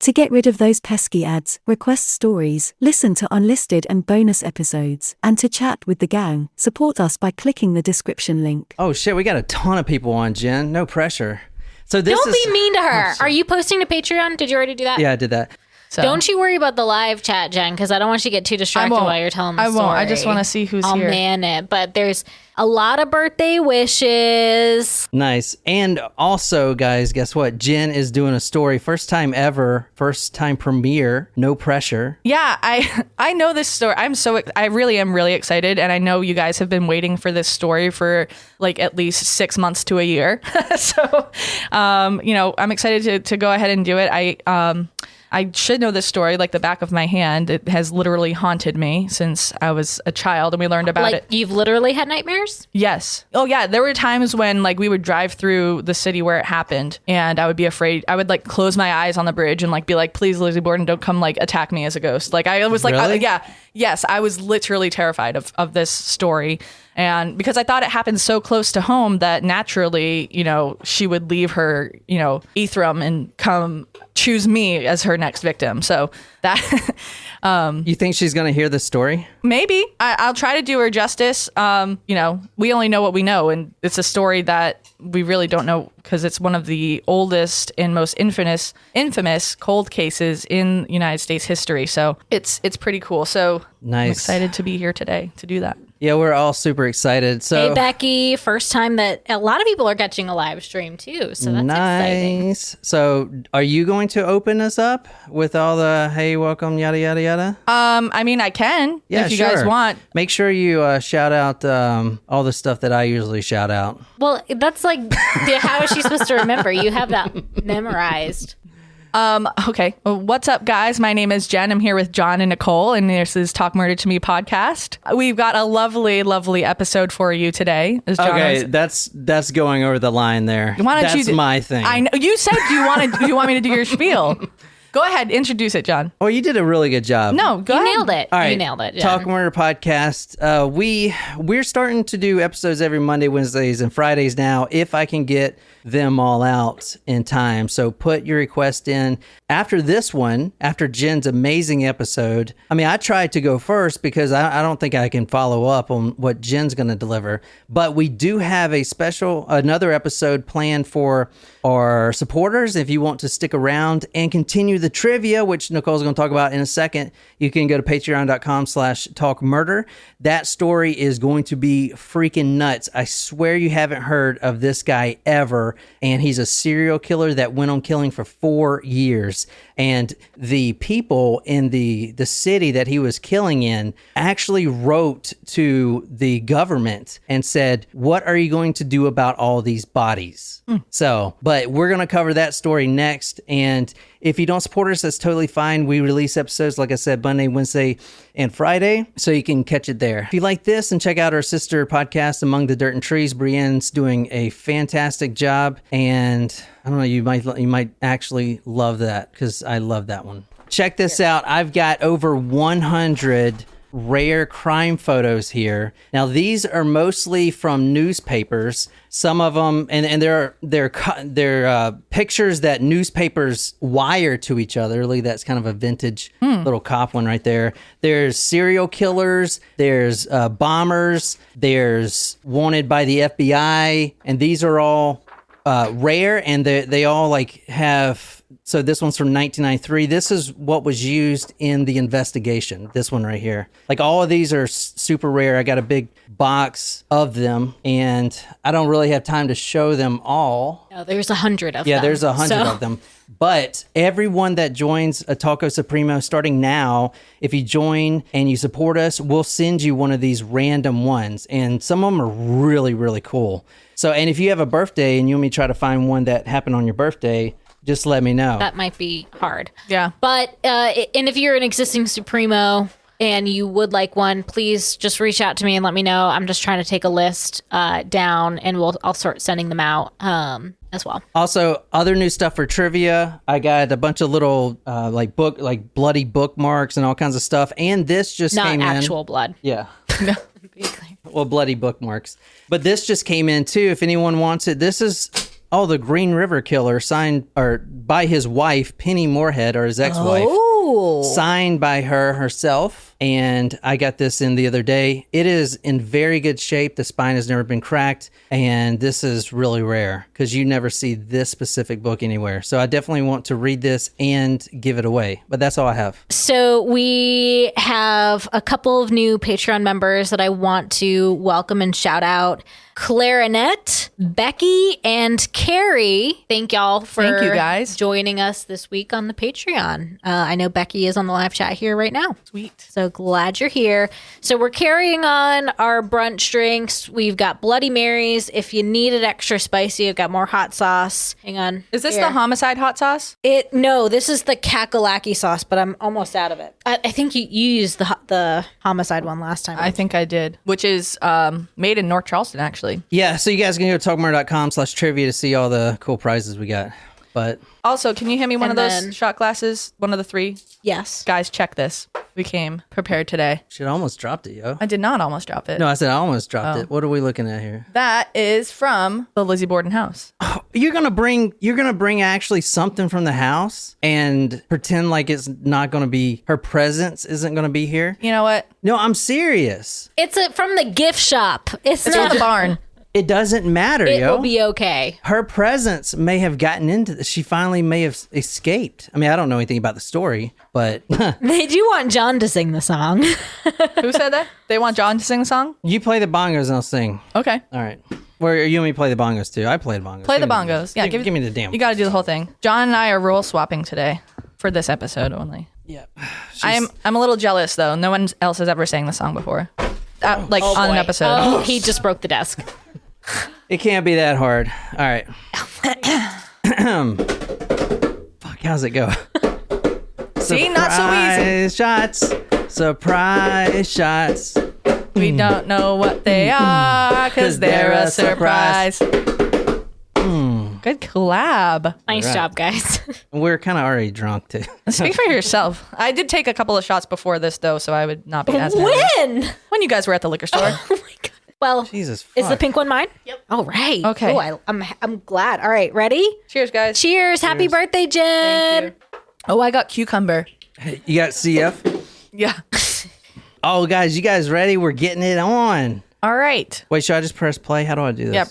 To get rid of those pesky ads, request stories, listen to unlisted and bonus episodes, and to chat with the gang, support us by clicking the description link. Oh shit, we got a ton of people on, Jen. No pressure. So this Don't be mean to her. Are you posting to Patreon? Did you already do that? Yeah, I did that. So. Don't you worry about the live chat, Jen, because I don't want you to get too distracted while you're telling the story. I won't. I just want to see who's here. I'll man it. But there's a lot of birthday wishes. Nice. And also, guys, guess what? Jen is doing a story. First time ever. First time premiere. No pressure. Yeah, I know this story. I really am really excited. And I know you guys have been waiting for this story for like at least 6 months to a year. So, I'm excited to go ahead and do it. I should know this story like the back of my hand. It has literally haunted me since I was a child, and we learned about it. You've literally had nightmares? Yes. Oh, yeah. There were times when like we would drive through the city where it happened, and I would be afraid. I would like close my eyes on the bridge and like be like, "Please, Lizzie Borden, don't come like attack me as a ghost." Like I was like, Really? yes, I was literally terrified of this story. And because I thought it happened so close to home that naturally, she would leave her, Ephraim and come choose me as her next victim. So that... You think she's going to hear this story? Maybe. I'll try to do her justice. We only know what we know, and it's a story that we really don't know because it's one of the oldest and most infamous cold cases in United States history. So it's pretty cool. So nice. I'm excited to be here today to do that. Yeah, we're all super excited. So, hey, Becky, first time that a lot of people are catching a live stream too. So that's exciting. Nice. So are you going to open us up with all the, hey, welcome, yada, yada, yada? I can if you guys want. Make sure you shout out all the stuff that I usually shout out. Well, that's like, how is she supposed to remember? You have that memorized. Okay. Well, what's up, guys? My name is Jen. I'm here with John and Nicole, and this is Talk Murder to Me podcast. We've got a lovely, lovely episode for you today. That's going over the line there. That's my thing. I know. You said you want me to do your spiel. Go ahead, introduce it, John. Oh, you did a really good job. No, go ahead. Nailed it. All right. You nailed it. Jen. Talk Murder podcast. We're starting to do episodes every Monday, Wednesdays, and Fridays now, if I can get them all out in time. So put your request in. After this one, after Jen's amazing episode, I tried to go first because I don't think I can follow up on what Jen's going to deliver. But we do have another episode planned for our supporters. If you want to stick around and continue the trivia, which Nicole's going to talk about in a second, you can go to patreon.com/talkmurder. That story is going to be freaking nuts. I swear you haven't heard of this guy ever. And he's a serial killer that went on killing for 4 years. And the people in the city that he was killing in actually wrote to the government and said, what are you going to do about all these bodies? So, but we're going to cover that story next. And if you don't support us, that's totally fine. We release episodes, like I said, Monday, Wednesday, and Friday, so you can catch it there. If you like this, and check out our sister podcast, Among the Dirt and Trees. Brienne's doing a fantastic job, and I don't know, you might actually love that, because I love that one. Check this out. I've got over 100 rare crime photos here. Now, these are mostly from newspapers. Some of them, and they're pictures that newspapers wire to each other. Look, that's kind of a vintage little cop one right there. There's serial killers. There's bombers. There's wanted by the FBI, and these are all rare, and they all like have. So this one's from 1993. This is what was used in the investigation. This one right here. Like all of these are super rare. I got a big box of them, and I don't really have time to show them all. No, there's 100 of them. Yeah, there's 100 of them. But everyone that joins a Taco Supremo starting now, if you join and you support us, we'll send you one of these random ones. And some of them are really, really cool. So, and if you have a birthday and you want me to try to find one that happened on your birthday, just let me know. That might be hard. Yeah. But, and if you're an existing Supremo and you would like one, please just reach out to me and let me know. I'm just trying to take a list down, and I'll start sending them out as well. Also, other new stuff for trivia. I got a bunch of little bloody bookmarks and all kinds of stuff. And this just came in. Not actual blood. Yeah. Well, bloody bookmarks. But this just came in too. If anyone wants it, this is the Green River Killer, signed or by his wife, Penny Moorhead, or his ex-wife. Signed by her herself. And I got this in the other day. It is in very good shape. The spine has never been cracked. And this is really rare because you never see this specific book anywhere. So I definitely want to read this and give it away. But that's all I have. So we have a couple of new Patreon members that I want to welcome and shout out. Clarinet, Becky, and Carrie. Thank y'all for Thank you guys. joining us this week on the Patreon. I know Becky is on the live chat here right now. Sweet. So glad you're here. So we're carrying on our brunch drinks. We've got Bloody Marys. If you need it extra spicy, I've got more hot sauce. Hang on. Is this Here. the homicide hot sauce? No, this is the kakalaki sauce, but I'm almost out of it. I think you used the homicide one last time. I think I did, which is made in North Charleston, actually. Yeah, so you guys can go to talkmurder.com/trivia to see all the cool prizes we got. But Also, can you hand me one And of those then- shot glasses? One of the 3? Yes. Guys, check this. We came prepared today. shit, I almost dropped it, yo. I did not almost drop it. No, I said I almost dropped it. What are we looking at here? That is from the Lizzie Borden house. You're gonna bring actually something from the house and pretend like it's not gonna be, her presence isn't gonna be here. You know what? No, I'm serious. It's from the gift shop. It's It's not from the barn. It doesn't matter, It yo. will be okay. Her presence may have gotten into this. She finally may have escaped. I mean, I don't know anything about the story, but They do want John to sing the song. Who said that? They want John to sing a song? you play the bongos and I'll sing. Okay. All right. Where you and me play the bongos too. I played bongos. Play the Give me bongos. Yeah, give me the damn. You got to do the whole thing. John and I are role swapping today for this episode only. Yeah. I'm a little jealous though. No one else has ever sang the song before, on an episode. Oh, he just broke the desk. It can't be that hard. All right. Fuck, how's it go? See, not so easy. Surprise shots. We don't know what they are because they're a surprise. Good collab. Nice Right. job, guys. We're kind of already drunk too. Speak for yourself. I did take a couple of shots before this though, so I would not be as nervous. When When you guys were at the liquor store. Oh my god. Well, Jesus fuck. is the pink one mine? Yep. All right. Okay. Oh, I'm glad. All right, ready? Cheers, guys. Cheers. Happy birthday, Jen. Oh, I got cucumber. You got CF? Yeah. Oh, guys, you guys ready? We're getting it on. All right. Wait, should I just press play? How do I do this? Yep.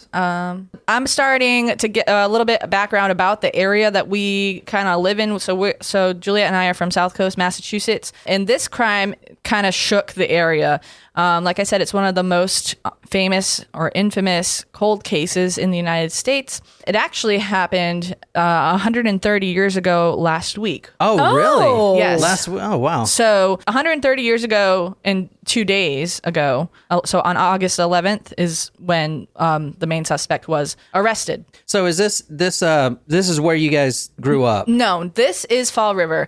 I'm starting to get a little bit of background about the area that we kind of live in. So Juliet and I are from South Coast, Massachusetts, and this crime kind of shook the area. Like I said, it's one of the most famous or infamous cold cases in the United States. It actually happened 130 years ago last week. Oh, really? Yes. Oh, wow. So 130 years ago and 2 days ago, so on August 11th is when the main suspect was arrested. So is this is where you guys grew up? No, this is Fall River.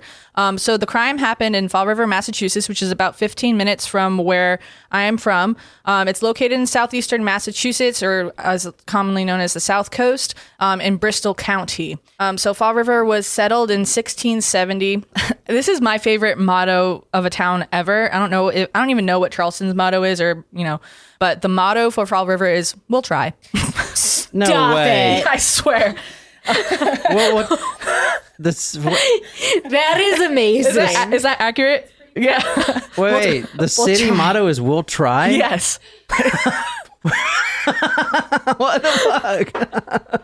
So the crime happened in Fall River, Massachusetts, which is about 15 minutes from where I am from. It's located in southeastern Massachusetts, or as commonly known as the South Coast, in Bristol County. So Fall River was settled in 1670. This is my favorite motto of a town ever. I don't even know what Charleston's motto is, but the motto for Fall River is "We'll try." No Stop way. it. I swear. What? That is amazing. Is that accurate? Yeah. Wait, the city motto is "We'll try." Yes. What the fuck?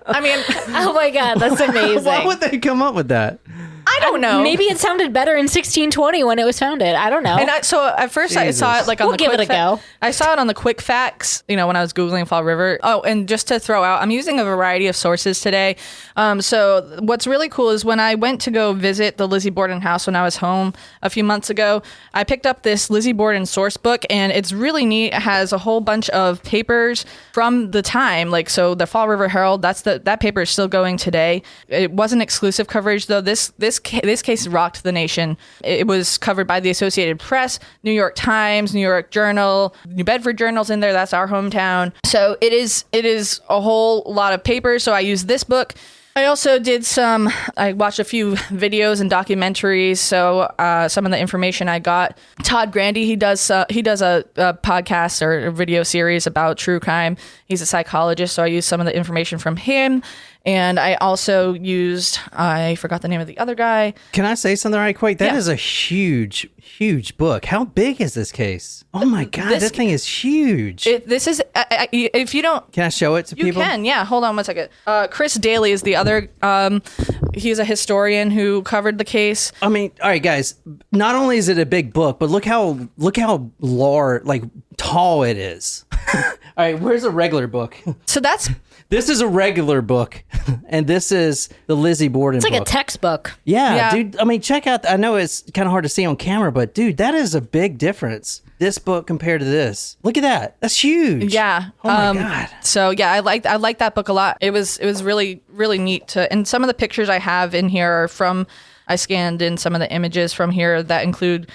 I mean, Oh my god, that's amazing. Why would they come up with that? I don't know. Maybe it sounded better in 1620 when it was founded. I don't know. And so at first I saw it like on We'll the give quick it a go. I saw it on the quick facts, when I was Googling Fall River. Oh, and just to throw out, I'm using a variety of sources today. So what's really cool is when I went to go visit the Lizzie Borden house when I was home a few months ago, I picked up this Lizzie Borden source book, and it's really neat. It has a whole bunch of papers from the time. So the Fall River Herald, that paper is still going today. It wasn't exclusive coverage though. This case rocked the nation. It was covered by the Associated Press, New York Times, New York Journal, New Bedford Journal's in there. That's our hometown. So it is a whole lot of papers. So I used this book. I also I watched a few videos and documentaries. So some of the information I got, Todd Grandy, he does a podcast or a video series about true crime. He's a psychologist. So I used some of the information from him. And I also used, I forgot the name of the other guy. Can I say something right quick? That Yeah. is a huge, huge book. How big is this case? Oh my God, that thing is huge. This is, if you don't, Can I show it to you people? can, yeah. Hold on one second. Chris Daly is the other. He's a historian who covered the case. I mean, all right, guys. Not only is it a big book, but look how large, like tall it is. All right, where's a regular book? So that's This is a regular book, and this is the Lizzie Borden It's like book. a textbook. Yeah, Yeah. dude. I mean, check out. I know it's kind of hard to see on camera, but dude, that is a big difference. This book compared to this. Look at that. That's huge. yeah. Oh my God. So yeah, I like that book a lot. It was really neat to. And some of the pictures I have in here are from. I scanned in some of the images from here that include,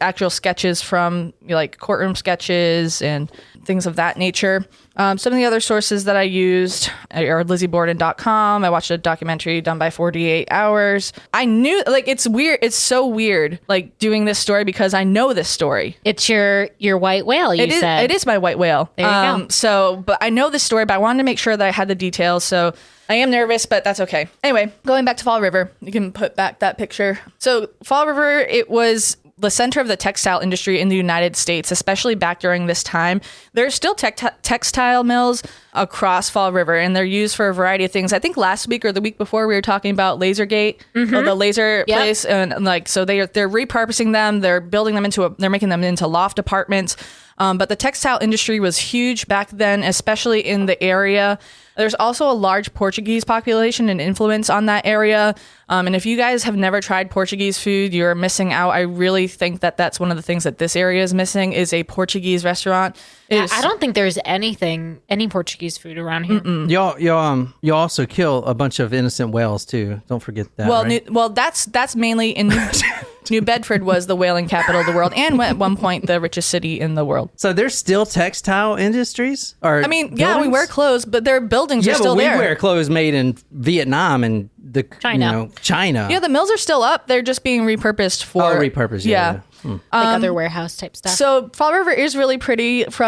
actual sketches from like courtroom sketches and things of that nature. Some of the other sources that I used are LizzieBorden.com. I watched a documentary done by 48 Hours. I knew, it's weird. It's so weird, doing this story because I know this story. It's your white whale, you said. It is my white whale. There you go. So, but I know this story, but I wanted to make sure that I had the details. So I am nervous, but that's okay. Anyway, going back to Fall River, you can put back that picture. So Fall River, it was the center of the textile industry in the United States, especially back during this time. There's still textile mills across Fall River, and they're used for a variety of things. I think last week or the week before we were talking about Lasergate, the laser place, and so they're repurposing them. They're building them they're making them into loft apartments. But the textile industry was huge back then, especially in the area. There's also a large Portuguese population and influence on that area. And if you guys have never tried Portuguese food, you're missing out. I really think that that's one of the things that this area is missing is a Portuguese restaurant. I don't think there's any Portuguese food around here. Y'all also kill a bunch of innocent whales too. Don't forget that. Well, right? That's mainly in New Bedford was the whaling capital of the world and at one point the richest city in the world. So there's still textile industries? Or I mean, yeah, we buildings? wear clothes, but their buildings are still but there. we wear clothes made in Vietnam and China. China. Yeah, the mills are still up. They're just being repurposed for repurposed. Yeah. Like other warehouse type stuff. So Fall River is really pretty it's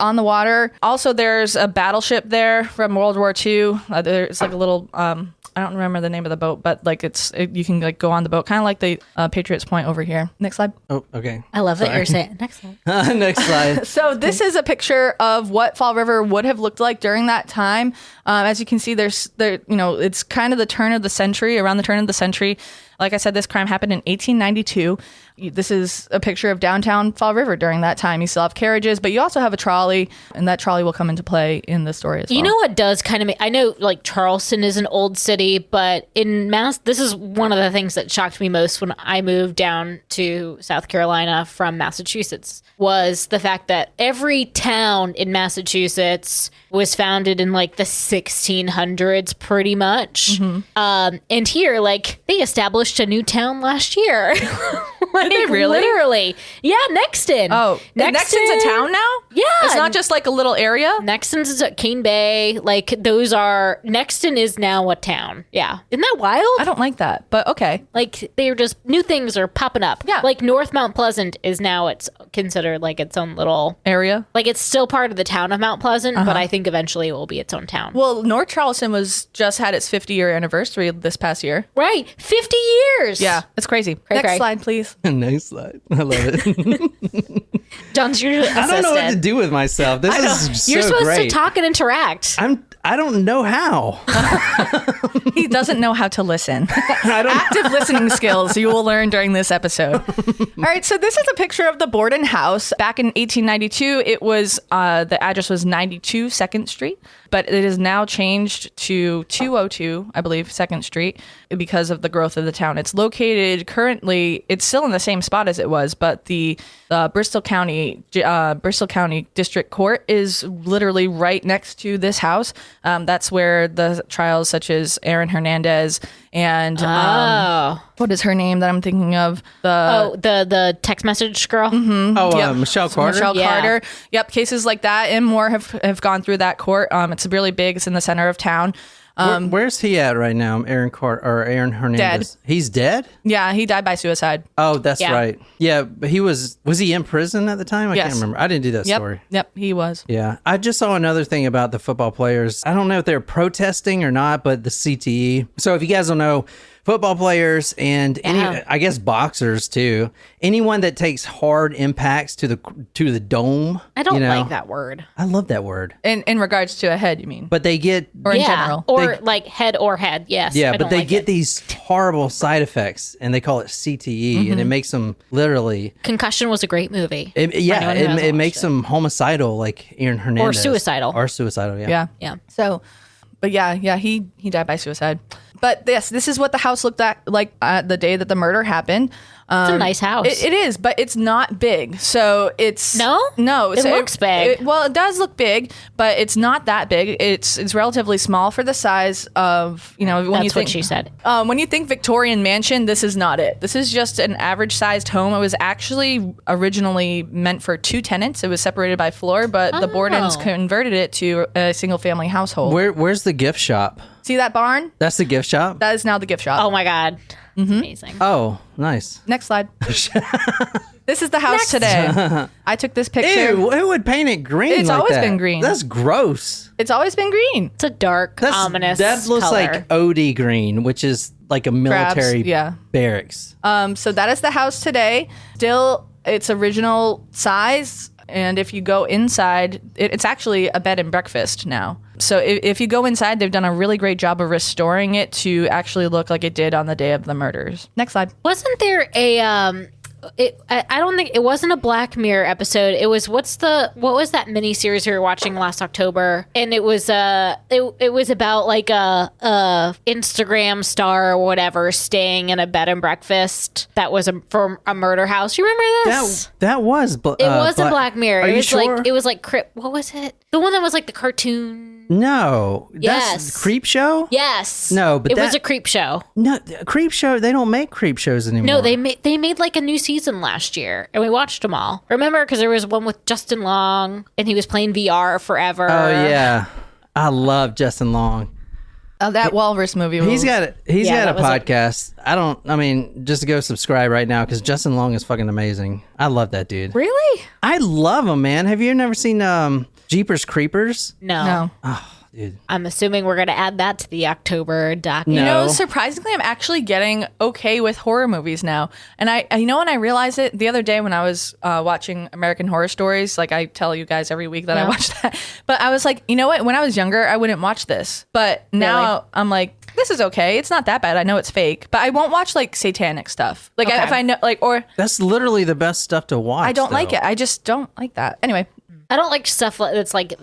on the water. Also, there's a battleship there from World War II. There's like a little, I don't remember the name of the boat, but you can go on the boat, kind of like the Patriots Point over here. Next slide. Oh, okay. I love that you're saying. Next slide. Next slide. So this is a picture of what Fall River would have looked like during that time. As you can see, it's kind of the turn of the century, around the turn of the century. Like I said, this crime happened in 1892. This is a picture of downtown Fall River during that time. You still have carriages, but you also have a trolley, and that trolley will come into play in the story as well. You know what does kind of I know Charleston is an old city, but in this is one of the things that shocked me most when I moved down to South Carolina from Massachusetts was the fact that every town in Massachusetts was founded in the 1600s pretty much. And here, they established a new town last year. Did they really? Literally. Yeah, Nexton. Oh, Nexton's a town now? Yeah. It's not just a little area? Nexton's is at Cane Bay. Nexton is now a town. Yeah. Isn't that wild? I don't like that, but okay. They're just, new things are popping up. Yeah. North Mount Pleasant is now it's considered its own little Area? it's still part of the town of Mount Pleasant, but I think eventually it will be its own town. Well, North Charleston just had its 50-year anniversary this past year. Right. 50 years. Yeah, it's crazy. Next cray. slide, please. Next slide. I love it. John's your assistant. I don't know what to do with myself. This is so You're supposed great. to talk and interact. I don't know how. He doesn't know how to listen. I don't. Active listening skills you will learn during this episode. All right, so this is a picture of the Borden house. Back in 1892, it was the address was 92 2nd Street, but it is now changed to 202, I believe, 2nd Street because of the growth of the town. It's located currently, it's still in the same spot as it was, but the Bristol County District Court is literally right next to this house. That's where the trials such as Aaron Hernandez and what is her name that I'm thinking of? The text message girl. Oh, Michelle Carter. Michelle Yeah. Carter. Yep, cases like that and more have gone through that court. It's really big. It's in the center of town. Where's he at right now? Aaron Hernandez. Dead. He's dead? Yeah, he died by suicide. Oh, that's Yeah. right. Yeah, but was he in prison at the time? I Yes. can't remember. I didn't do that story. Yep, he was. Yeah. I just saw another thing about the football players. I don't know if they're protesting or not, but the CTE. So if you guys don't know, football players and I guess boxers too. Anyone that takes hard impacts to the dome. I don't like that word. I love that word. In regards to a head, you mean? But they get Or in general. Or like head or head. Yes. yeah, I but don't they like get it. these horrible side effects and they call it CTE and it makes them literally Concussion was a great movie. it hasn't makes watched them homicidal like Aaron Hernandez. Or suicidal. Yeah. Yeah. So, but yeah, he died by suicide. But this is what the house looked like the day that the murder happened. It's a nice house. It is, but it's not big. So it's No? It looks big. Well, it does look big, but it's not that big. It's relatively small for the size of when That's you think what she said. When you think Victorian mansion, this is not it. This is just an average sized home. It was actually originally meant for 2 tenants. It was separated by floor, but the Bordens converted it to a single family household. Where's the gift shop? See that barn? That's the gift shop? That is now the gift shop. Oh my God. It's amazing. Oh, nice. Next slide. This is the house today. I took this picture. Ew, who would paint it green? It's like always that? been green. That's gross. It's always been green. It's a dark, ominous That looks color. like OD green, which is like a military barracks. So that is the house today. Still its original size. And if you go inside, it's actually a bed and breakfast now. So if you go inside, they've done a really great job of restoring it to actually look like it did on the day of the murders. Next slide. Wasn't there a I don't think it wasn't a Black Mirror episode. It was what was that miniseries we were watching last October? And it was it was about like a Instagram star or whatever staying in a bed and breakfast that was from a murder house. You remember this? That was it was a Black Mirror. Are It you was sure? like it was like what was it? The one that was like the cartoon. No. Yes. That's Creep Show? Yes. No, but it was a creep show. No, Creep Show, they don't make Creep Shows anymore. No, they made like a new season last year, and we watched them all. Remember, because there was one with Justin Long, and he was playing VR forever. Oh yeah, I love Justin Long. That Walrus movie. He's got a that was podcast. I mean, just to go subscribe right now because Justin Long is fucking amazing. I love that dude. Really? I love him, man. Have you never seen Jeepers Creepers? No. Oh, dude. I'm assuming we're going to add that to the October docket. No. You know, surprisingly, I'm actually getting okay with horror movies now. And I when I realized it the other day when I was watching American Horror Stories, like I tell you guys every week that I watch that. But I was like, you know what? When I was younger, I wouldn't watch this. But now I'm like, this is okay. It's not that bad. I know it's fake, but I won't watch like satanic stuff. Like if I know, like, or That's literally the best stuff to watch. I don't like though. it. I just don't like that. Anyway. I don't like stuff that's like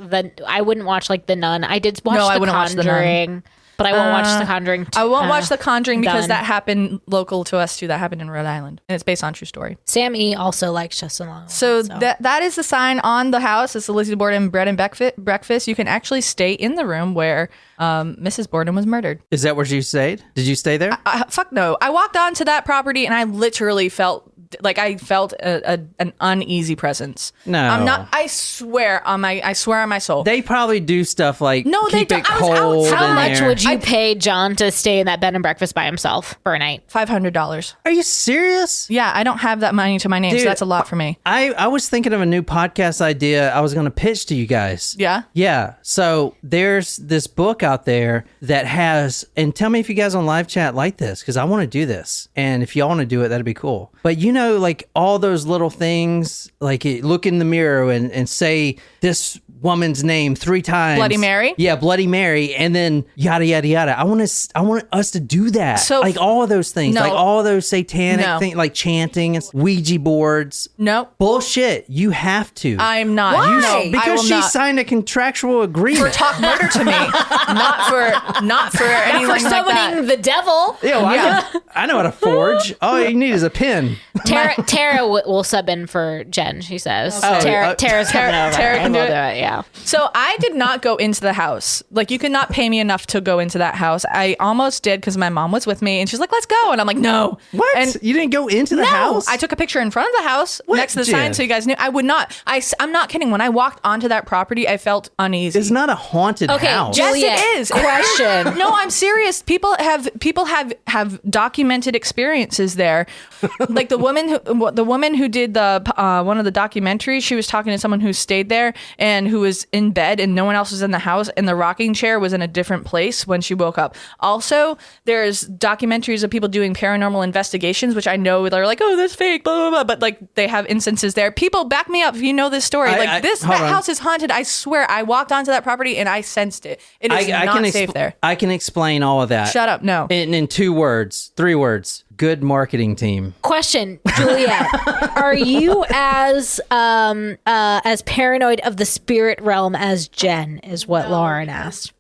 I wouldn't watch like The Nun. I did watch No, I The wouldn't watch The Nun. Conjuring, but I won't watch The Conjuring. I won't watch The Conjuring because done. that happened local to us too. That happened in Rhode Island, and it's based on true story. Sam E. also likes Justin Long. So that is the sign on the house. It's the Lizzie Borden bread and breakfast. You can actually stay in the room where Mrs. Borden was murdered. Is that where you stayed? Did you stay there? Fuck no. I walked onto that property and I literally felt like I felt an uneasy presence. No. I'm not. I swear on my soul. They probably do stuff like No, they keep it don't. I was cold. outside. How in much there. would you pay John to stay in that bed and breakfast by himself for a night? $500. Are you serious? Yeah, I don't have that money to my name, Dude, so that's a lot for me. I was thinking of a new podcast idea I was going to pitch to you guys. Yeah? Yeah. So there's this book out there that has, and tell me if you guys on live chat like this, because I want to do this. And if y'all want to do it, that'd be cool. But you know, like all those little things, like look in the mirror and say this woman's name 3 times. Bloody Mary? Yeah, Bloody Mary. And then yada, yada, yada. I want us to do that. So- like all of those things, No. like all of those satanic No. things, like chanting and Ouija boards. Nope. Bullshit. You have to. I'm not. Why? No, I Because will she not. signed a contractual agreement. For talk murder to me, not for anything For like that. summoning the devil. Yeah, well, I know how to forge. All you need is a pen. Tara will sub in for Jen, she says. Okay. Tara's coming over. Tara can and do we'll it. Yeah. So I did not go into the house. Like, you could not pay me enough to go into that house. I almost did because my mom was with me and she's like, let's go. And I'm like, no. What? And You didn't go into the no, house? I took a picture in front of the house next to the sign Jen? so you guys knew. I would not. I'm not kidding. When I walked onto that property, I felt uneasy. It's not a haunted Okay, house. Yes, Juliet, it is. question. No, I'm serious. People have documented experiences there. Like the woman who did the one of the documentaries, she was talking to someone who stayed there and who was in bed and no one else was in the house, and the rocking chair was in a different place when she woke up. Also, there's documentaries of people doing paranormal investigations, which I know they're like, oh, that's fake, blah, blah, blah, but like they have instances there. People, back me up if you know this story. That house is haunted. I swear, I walked onto that property and I sensed it. It is not safe there. I can explain all of that. Shut up. No. In 2 words, 3 words. Good marketing team. Question, Juliet, are you as paranoid of the spirit realm as Jen? Is what Lauren asked.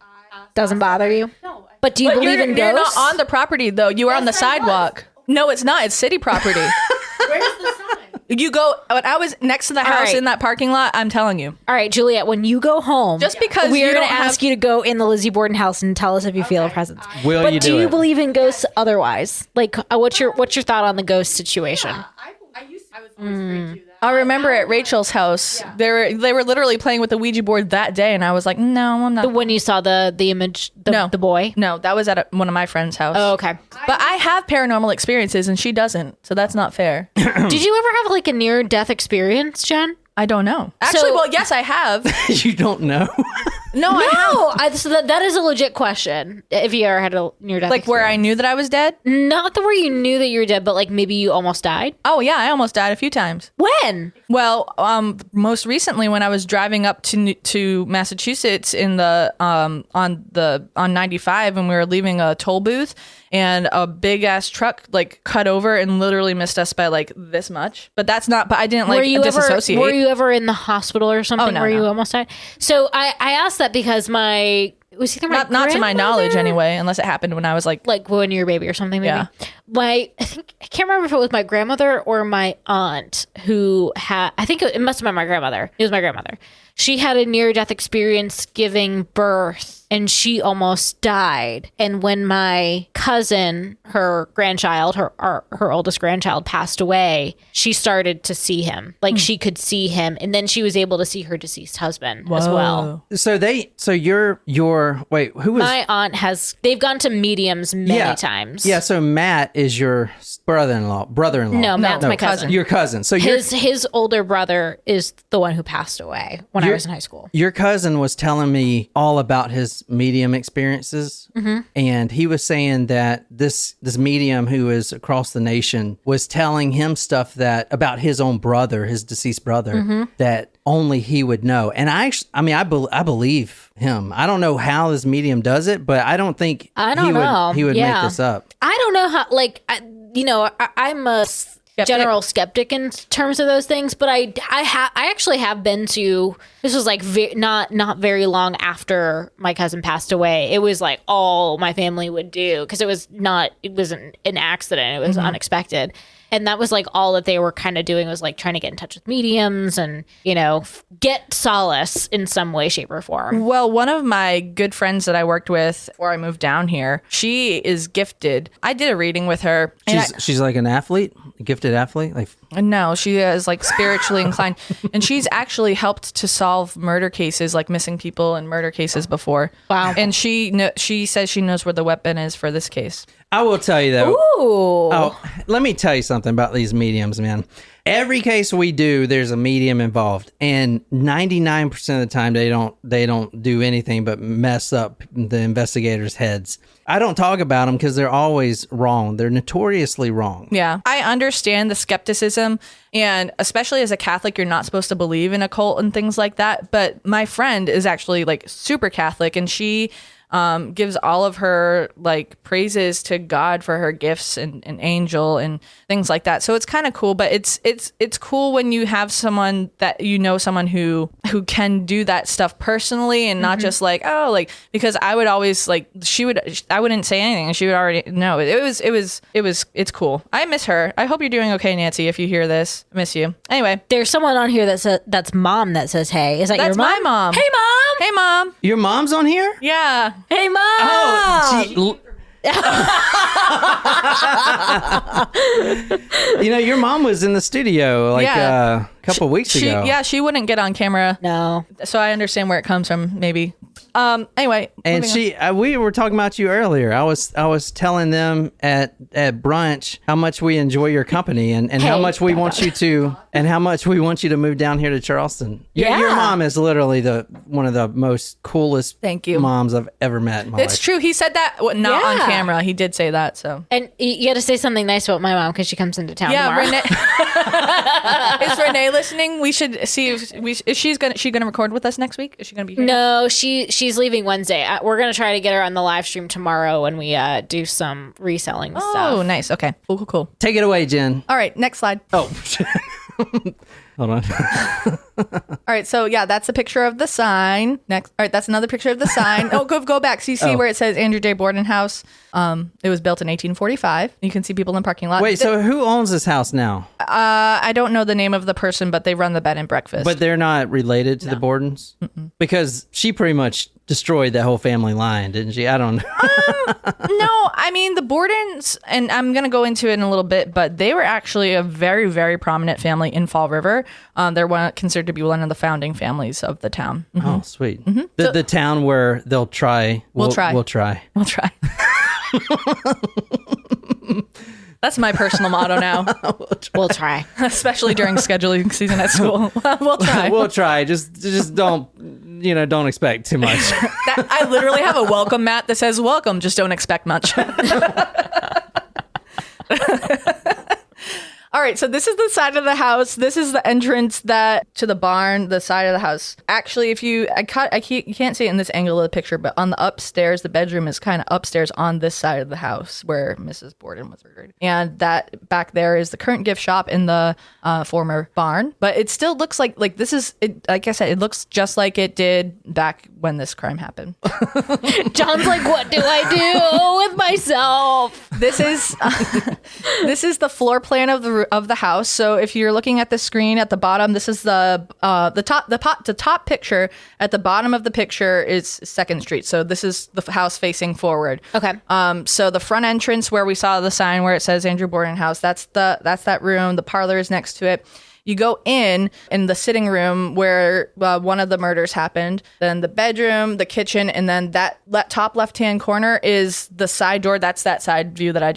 Doesn't bother you? No. But do you believe in You're ghosts? not on the property though. You are on the sidewalk. No, it's not. It's city property. Where's the sign? You go. When I was next to the house right. in that parking lot, I'm telling you. All right, Juliet, when you go home, Just because we are you going to don't ask you to go in the Lizzie Borden house and tell us if you feel a presence. Will but you do do you it? believe in ghosts otherwise? Like, what's your thought on the ghost situation? I was always afraid to that. I remember at Rachel's house, they were literally playing with the Ouija board that day, and I was like, no, I'm not. When you saw the image, the boy? No, that was at one of my friend's house. Oh, okay. But I have paranormal experiences, and she doesn't, so that's not fair. Did you ever have like a near-death experience, Jen? I don't know. Actually, So- well, yes, I have. You don't know? No, I have. So that is a legit question. If you ever had a near-death Like where I experience. knew that I was dead? Not the where you knew that you were dead, but like maybe you almost died. Oh, yeah, I almost died a few times. When? Well, most recently when I was driving up to Massachusetts in the on 95 and we were leaving a toll booth and a big ass truck like cut over and literally missed us by like this much. But that's not. But I didn't like disassociate. Were you ever in the hospital or something no, where you no. almost died? So I asked that because it was either my not to my knowledge grandmother- anyway, unless it happened when I was like when you were a baby or something, maybe. Yeah. I can't remember if it was my grandmother or my aunt who had, I think it must have been my grandmother. It was my grandmother. She had a near-death experience giving birth and she almost died. And when my cousin, her grandchild, her oldest grandchild passed away, she started to see him. Like she could see him, and then she was able to see her deceased husband as well. So your wait, who was My aunt they've gone to mediums many times. Yeah, so Matt is your brother-in-law. No, Matt's my cousin. Your cousin. So His older brother is the one who passed away when I was in high school. your cousin was telling me all about his medium experiences, and he was saying that this medium who is across the nation was telling him stuff about his own brother, his deceased brother, that only he would know. And I believe him. I don't know how this medium does it, but I don't think he would make this up. I don't know how. Like, I'm a general skeptic in terms of those things, but I actually have been to. This was like not very long after my cousin passed away. It was like all my family would do because it wasn't an accident. It was unexpected. And that was like all that they were kind of doing was like trying to get in touch with mediums and, get solace in some way, shape, or form. Well, one of my good friends that I worked with before I moved down here, she is gifted. I did a reading with her. She's like an athlete, a gifted athlete. Like No, she is like spiritually inclined. And she's actually helped to solve murder cases, like missing people and murder cases before. Wow. And she says she knows where the weapon is for this case. I will tell you though. Ooh. Oh, let me tell you something about these mediums, man. Every case we do, there's a medium involved, and 99% of the time they don't do anything but mess up the investigators' heads. I don't talk about them because they're always wrong. They're notoriously wrong. Yeah. I understand the skepticism, and especially as a Catholic, you're not supposed to believe in a cult and things like that. But my friend is actually like super Catholic, and she gives all of her like praises to God for her gifts and angel and things like that. So it's kind of cool, but it's cool when you have someone that someone who can do that stuff personally and not just like, oh, like, because I would always like I wouldn't say anything and she would already know. It's cool. I miss her. I hope you're doing okay, Nancy, if you hear this. I miss you. Anyway, There's someone on here that's mom that says, hey. Is that that's your mom? my mom. Hey, mom. Hey, Mom. Your mom's on here? Yeah. Hey, mom. Oh, your mom was in the studio like a couple weeks ago. Yeah, she wouldn't get on camera. No. So I understand where it comes from, maybe. Anyway, And we were talking about you earlier. I was telling them at brunch how much we enjoy your company and how much we want you to move down here to Charleston. Your mom is literally one of the most coolest Thank you. moms I've ever met in my life. It's true. He said that not on camera. He did say that. So And you got to say something nice about my mom because she comes into town tomorrow. Renee. Is Renee listening? We should see if she's gonna record with us next week. Is she gonna be here? No, she's leaving Wednesday. We're gonna try to get her on the live stream tomorrow when we do some reselling stuff. Oh, nice. Okay. Cool. Take it away, Jen. All right. Next slide. Oh, hold on. All right. So yeah, that's a picture of the sign. Next. All right. That's another picture of the sign. Oh, go back. So you see where it says Andrew J. Borden House. It was built in 1845. You can see people in the parking lot. Wait, so who owns this house now? I don't know the name of the person, but they run the bed and breakfast. But they're not related to the Bordens? Because she pretty much destroyed that whole family line, didn't she? I don't know. No, I mean, the Bordens, and I'm going to go into it in a little bit, but they were actually a very, very prominent family in Fall River. They're considered to be one of the founding families of the town. Oh, sweet. The town where they'll try. We'll try. We'll try. That's my personal motto now. We'll try. Especially during scheduling season at school. We'll try. We'll try. Just don't expect too much. I literally have a welcome mat that says welcome, just don't expect much. All right, so this is the side of the house. This is the entrance to the barn, the side of the house. Actually, you can't see it in this angle of the picture, but on the upstairs, the bedroom is kind of upstairs on this side of the house where Mrs. Borden was murdered. And that back there is the current gift shop in the former barn. But it still looks like this is, like I said, it looks just like it did back when this crime happened. John's like, what do I do with myself? This is the floor plan of the house. So if you're looking at the screen at the bottom, this is the top picture. At the bottom of the picture is 2nd Street. So this is the house facing forward. Okay. So the front entrance where we saw the sign where it says Andrew Borden House, that's that room. The parlor is next to it. You go in the sitting room where one of the murders happened, then the bedroom, the kitchen, and then that top left-hand corner is the side door. That's that side view that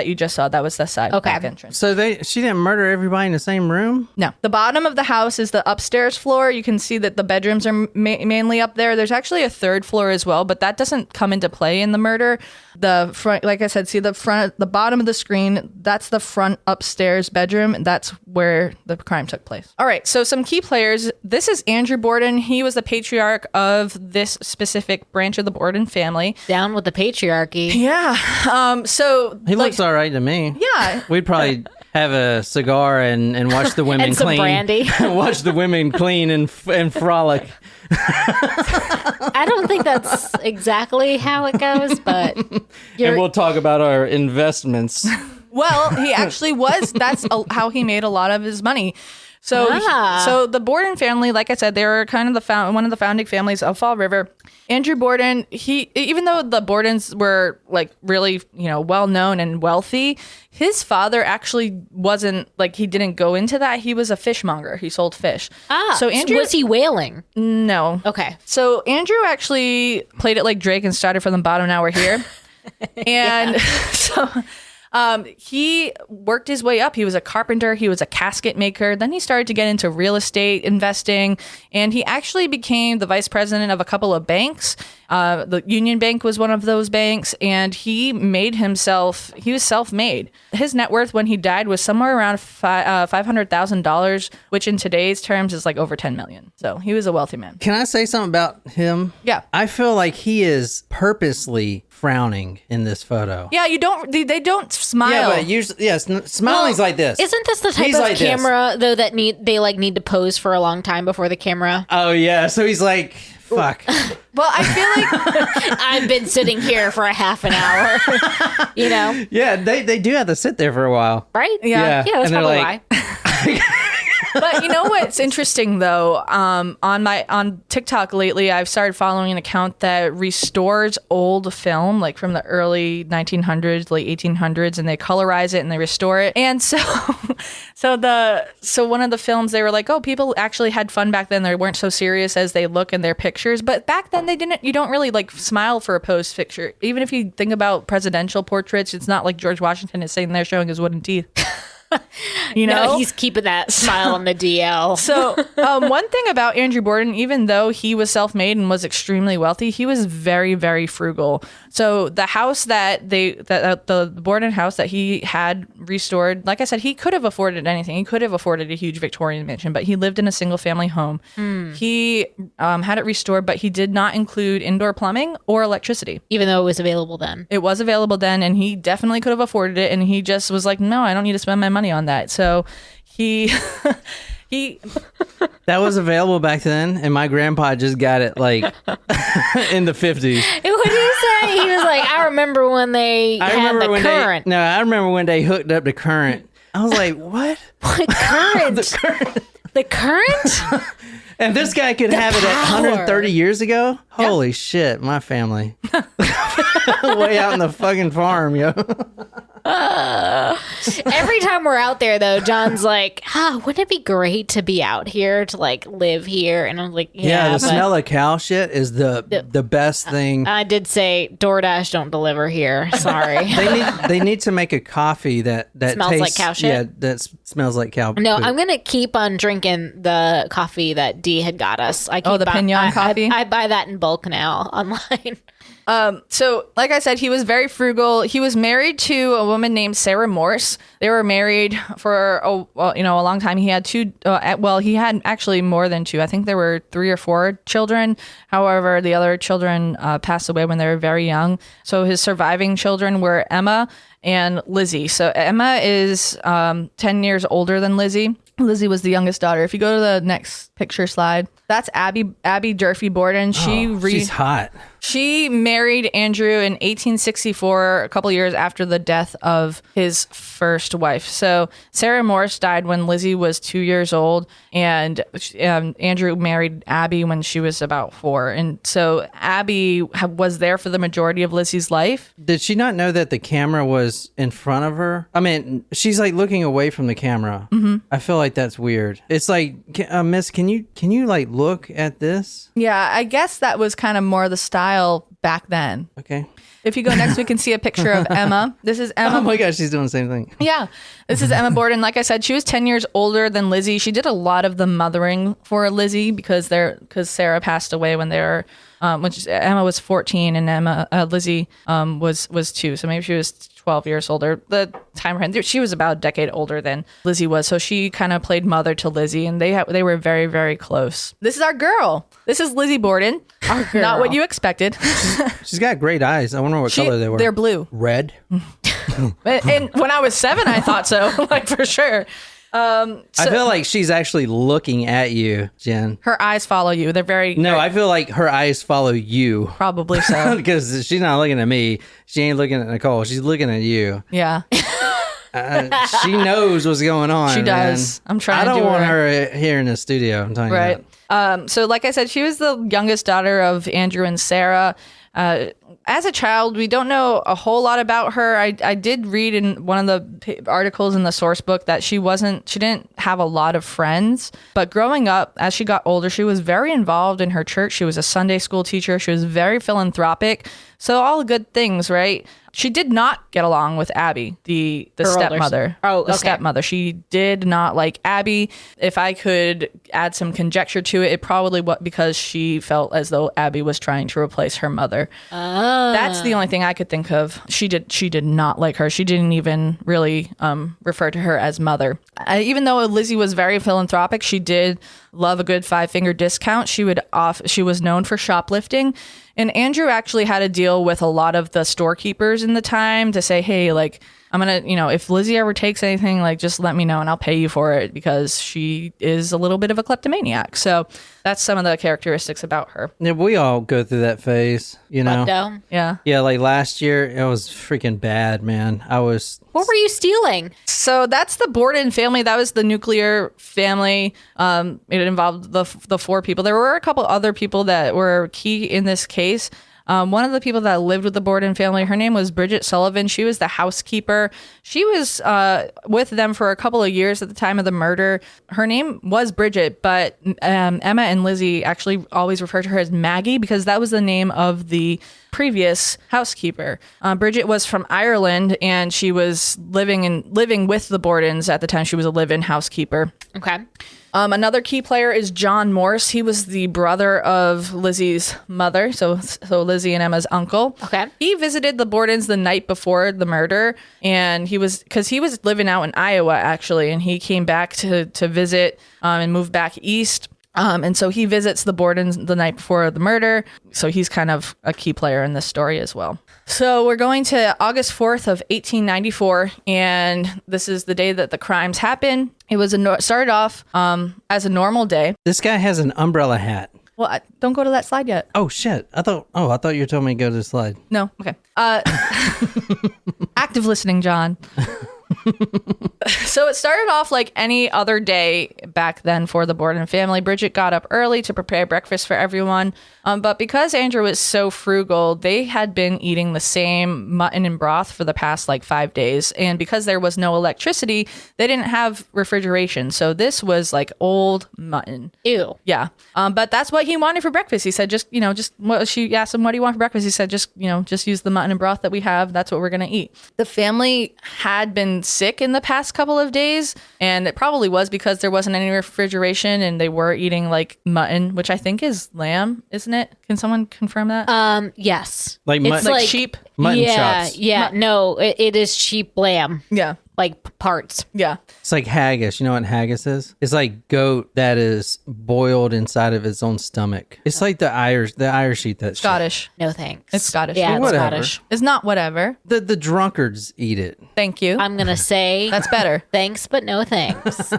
you just saw. That was the side back entrance. So she didn't murder everybody in the same room? No. The bottom of the house is the upstairs floor. You can see that the bedrooms are mainly up there. There's actually a 3rd floor as well, but that doesn't come into play in the murder. The front, like I said, see the bottom of the screen, that's the front upstairs bedroom. And that's where the crime took place. All right, so some key players. This is Andrew Borden. He was the patriarch of this specific branch of the Borden family. Down with the patriarchy. Yeah. So he looks all right to me. Yeah. We'd probably have a cigar and watch the women and some clean. brandy. Watch the women clean and frolic. I don't think that's exactly how it goes, but and we'll talk about our investments. Well, he actually was. That's how he made a lot of his money. So, so the Borden family, like I said, they were kind of one of the founding families of Fall River. Andrew Borden, even though the Bordens were like really, well known and wealthy, his father actually wasn't he didn't go into that. He was a fishmonger. He sold fish. So Andrew, was he whaling? No. Okay. So Andrew actually played it like Drake and started from the bottom. Now we're here. And so He worked his way up. He was a carpenter. He was a casket maker. Then he started to get into real estate investing, and he actually became the vice president of a couple of banks. The Union Bank was one of those banks, and he was self-made. His net worth when he died was somewhere around $500,000, which in today's terms is like over 10 million. So he was a wealthy man. Can I say something about him? Yeah. I feel like he is purposely frowning in this photo. Yeah, they don't smile. Yeah, but usually, smiling's like this. Isn't this the type He's of like this. camera though that need to pose for a long time before the camera? Oh yeah, so he's like, fuck. Well, I feel like I've been sitting here for a half an hour. Yeah, they do have to sit there for a while. Right? Yeah. Yeah, that's And they're probably like- why. But you know what's interesting though? On TikTok lately, I've started following an account that restores old film, like from the early 1900s, late 1800s, and they colorize it and they restore it. And so one of the films, they were like, oh, people actually had fun back then. They weren't so serious as they look in their pictures. But back then, you don't really like smile for a posed picture. Even if you think about presidential portraits, it's not like George Washington is sitting there showing his wooden teeth. No, he's keeping that smile on the DL. So one thing about Andrew Borden, even though he was self-made and was extremely wealthy, he was very, very frugal. So the house the Borden house that he had restored, like I said, he could have afforded anything. He could have afforded a huge Victorian mansion, but he lived in a single family home. He had it restored, but he did not include indoor plumbing or electricity. Even though it was available then. It was available then, and he definitely could have afforded it. And he just was like, no, I don't need to spend my money on that. So he That was available back then, and my grandpa just got it like in the 50s. What did he say? He was like, I remember when they had the current. I remember when they hooked up the current. I was like, what? What current? The current. The current? And this guy could have it at 130 years ago? Holy shit, my family. Way out in the fucking farm, yo. Every time we're out there, though, John's like, wouldn't it be great to be out here, to like live here? And I'm like, Yeah, the but smell of cow shit is the best thing. I did say DoorDash don't deliver here. Sorry. They need to make a coffee that Smells tastes like cow shit? Yeah, that smells like cow. No, poop. I'm going to keep on drinking the coffee that Dee had got us. the Pignon coffee? I buy that in bulk now online. So, like I said, he was very frugal. He was married to a woman named Sarah Morse. They were married for a long time. He had two. He had actually more than two. I think there were 3 or 4 children. However, the other children passed away when they were very young. So his surviving children were Emma and Lizzie. So Emma is 10 years older than Lizzie. Lizzie was the youngest daughter. If you go to the next picture slide, that's Abby Durfee Borden. She's hot. She married Andrew in 1864, a couple years after the death of his first wife. So Sarah Morse died when Lizzie was 2 years old, and Andrew married Abby when she was about 4. And so Abby was there for the majority of Lizzie's life. Did she not know that the camera was in front of her? I mean, she's like looking away from the camera. Mm-hmm. I feel like that's weird. It's like, Miss, can you like look at this? Yeah, I guess that was kind of more the style back then. Okay. If you go next, we can see a picture of Emma. This is Emma. Oh my gosh, she's doing the same thing. Yeah. This is Emma Borden. Like I said, she was 10 years older than Lizzie. She did a lot of the mothering for Lizzie because Sarah passed away when they were when Emma was 14 and Lizzie was 2. So maybe she was 12 years older. The time she was about a decade older than Lizzie was. So she kind of played mother to Lizzie, and they were very, very close. This is our girl. This is Lizzie Borden. Our girl. Not what you expected. She's got great eyes. I wonder what color they were. They're blue. Red. And when I was 7, I thought so, like for sure. I feel like she's actually looking at you, Jen. Her eyes follow you. They're very... No, I feel like her eyes follow you. Probably so. Because she's not looking at me. She ain't looking at Nicole. She's looking at you. Yeah. She knows what's going on. She does. Man. I'm trying I to don't do want her here in the studio. I'm telling you right. that. So like I said, she was the youngest daughter of Andrew and Sarah. As a child, we don't know a whole lot about her. I did read in one of the articles in the source book that she didn't have a lot of friends. But growing up, as she got older, she was very involved in her church. She was a Sunday school teacher. She was very philanthropic. So all good things, right? She did not get along with Abby, the Her older stepmother. Oh, the okay. stepmother. She did not like Abby. If I could add some conjecture to it, it probably was because she felt as though Abby was trying to replace her mother. That's the only thing I could think of. She did not like her. She didn't even really refer to her as mother. Even though Lizzie was very philanthropic, she did love a good 5-finger discount. She was known for shoplifting. And Andrew actually had a deal with a lot of the storekeepers in the time to say, hey, like, I'm going to, if Lizzie ever takes anything, like, just let me know and I'll pay you for it, because she is a little bit of a kleptomaniac. So that's some of the characteristics about her. Yeah, we all go through that phase, Bundo. Yeah. Yeah, like last year, it was freaking bad, man. What were you stealing? So that's the Borden family. That was the nuclear family. It involved the 4 people. There were a couple other people that were key in this case. One of the people that lived with the Borden family, her name was Bridget Sullivan. She was the housekeeper. She was with them for a couple of years at the time of the murder. Her name was Bridget, but Emma and Lizzie actually always refer to her as Maggie, because that was the name of the previous housekeeper. Bridget was from Ireland, and she was living with the Bordens at the time. She was a live-in housekeeper. Okay. Another key player is John Morse. He was the brother of Lizzie's mother, so Lizzie and Emma's uncle. Okay. He visited the Bordens the night before the murder, and because he was living out in Iowa, actually, and he came back to visit and moved back east. And so he visits the Bordens the night before the murder. So he's kind of a key player in this story as well. So we're going to August 4th of 1894, and this is the day that the crimes happened. It was started off as a normal day. This guy has an umbrella hat. Well, don't go to that slide yet. Oh, shit. I thought you were telling me to go to the slide. No. Okay. Active listening, John. So it started off like any other day back then for the Borden family. Bridget got up early to prepare breakfast for everyone. But because Andrew was so frugal, they had been eating the same mutton and broth for the past like 5 days. And because there was no electricity, they didn't have refrigeration. So this was like old mutton. Ew. Yeah. But that's what he wanted for breakfast. He said, she asked him, what do you want for breakfast? He said, just use the mutton and broth that we have. That's what we're going to eat. The family had been sick in the past couple of days, and it probably was because there wasn't any refrigeration and they were eating like mutton, which I think is lamb, isn't it? Can someone confirm that? Yes. Like It's mutton, like sheep? mutton yeah, chops. yeah. No, it is sheep lamb, Yeah. like parts. Yeah. It's like haggis. You know what haggis is? It's like goat that is boiled inside of its own stomach. It's like the Irish eat that shit. Scottish. No thanks. It's Scottish. Yeah, it's Whatever. Scottish. It's not whatever. The drunkards eat it. Thank you. I'm gonna say That's better. thanks, but no thanks.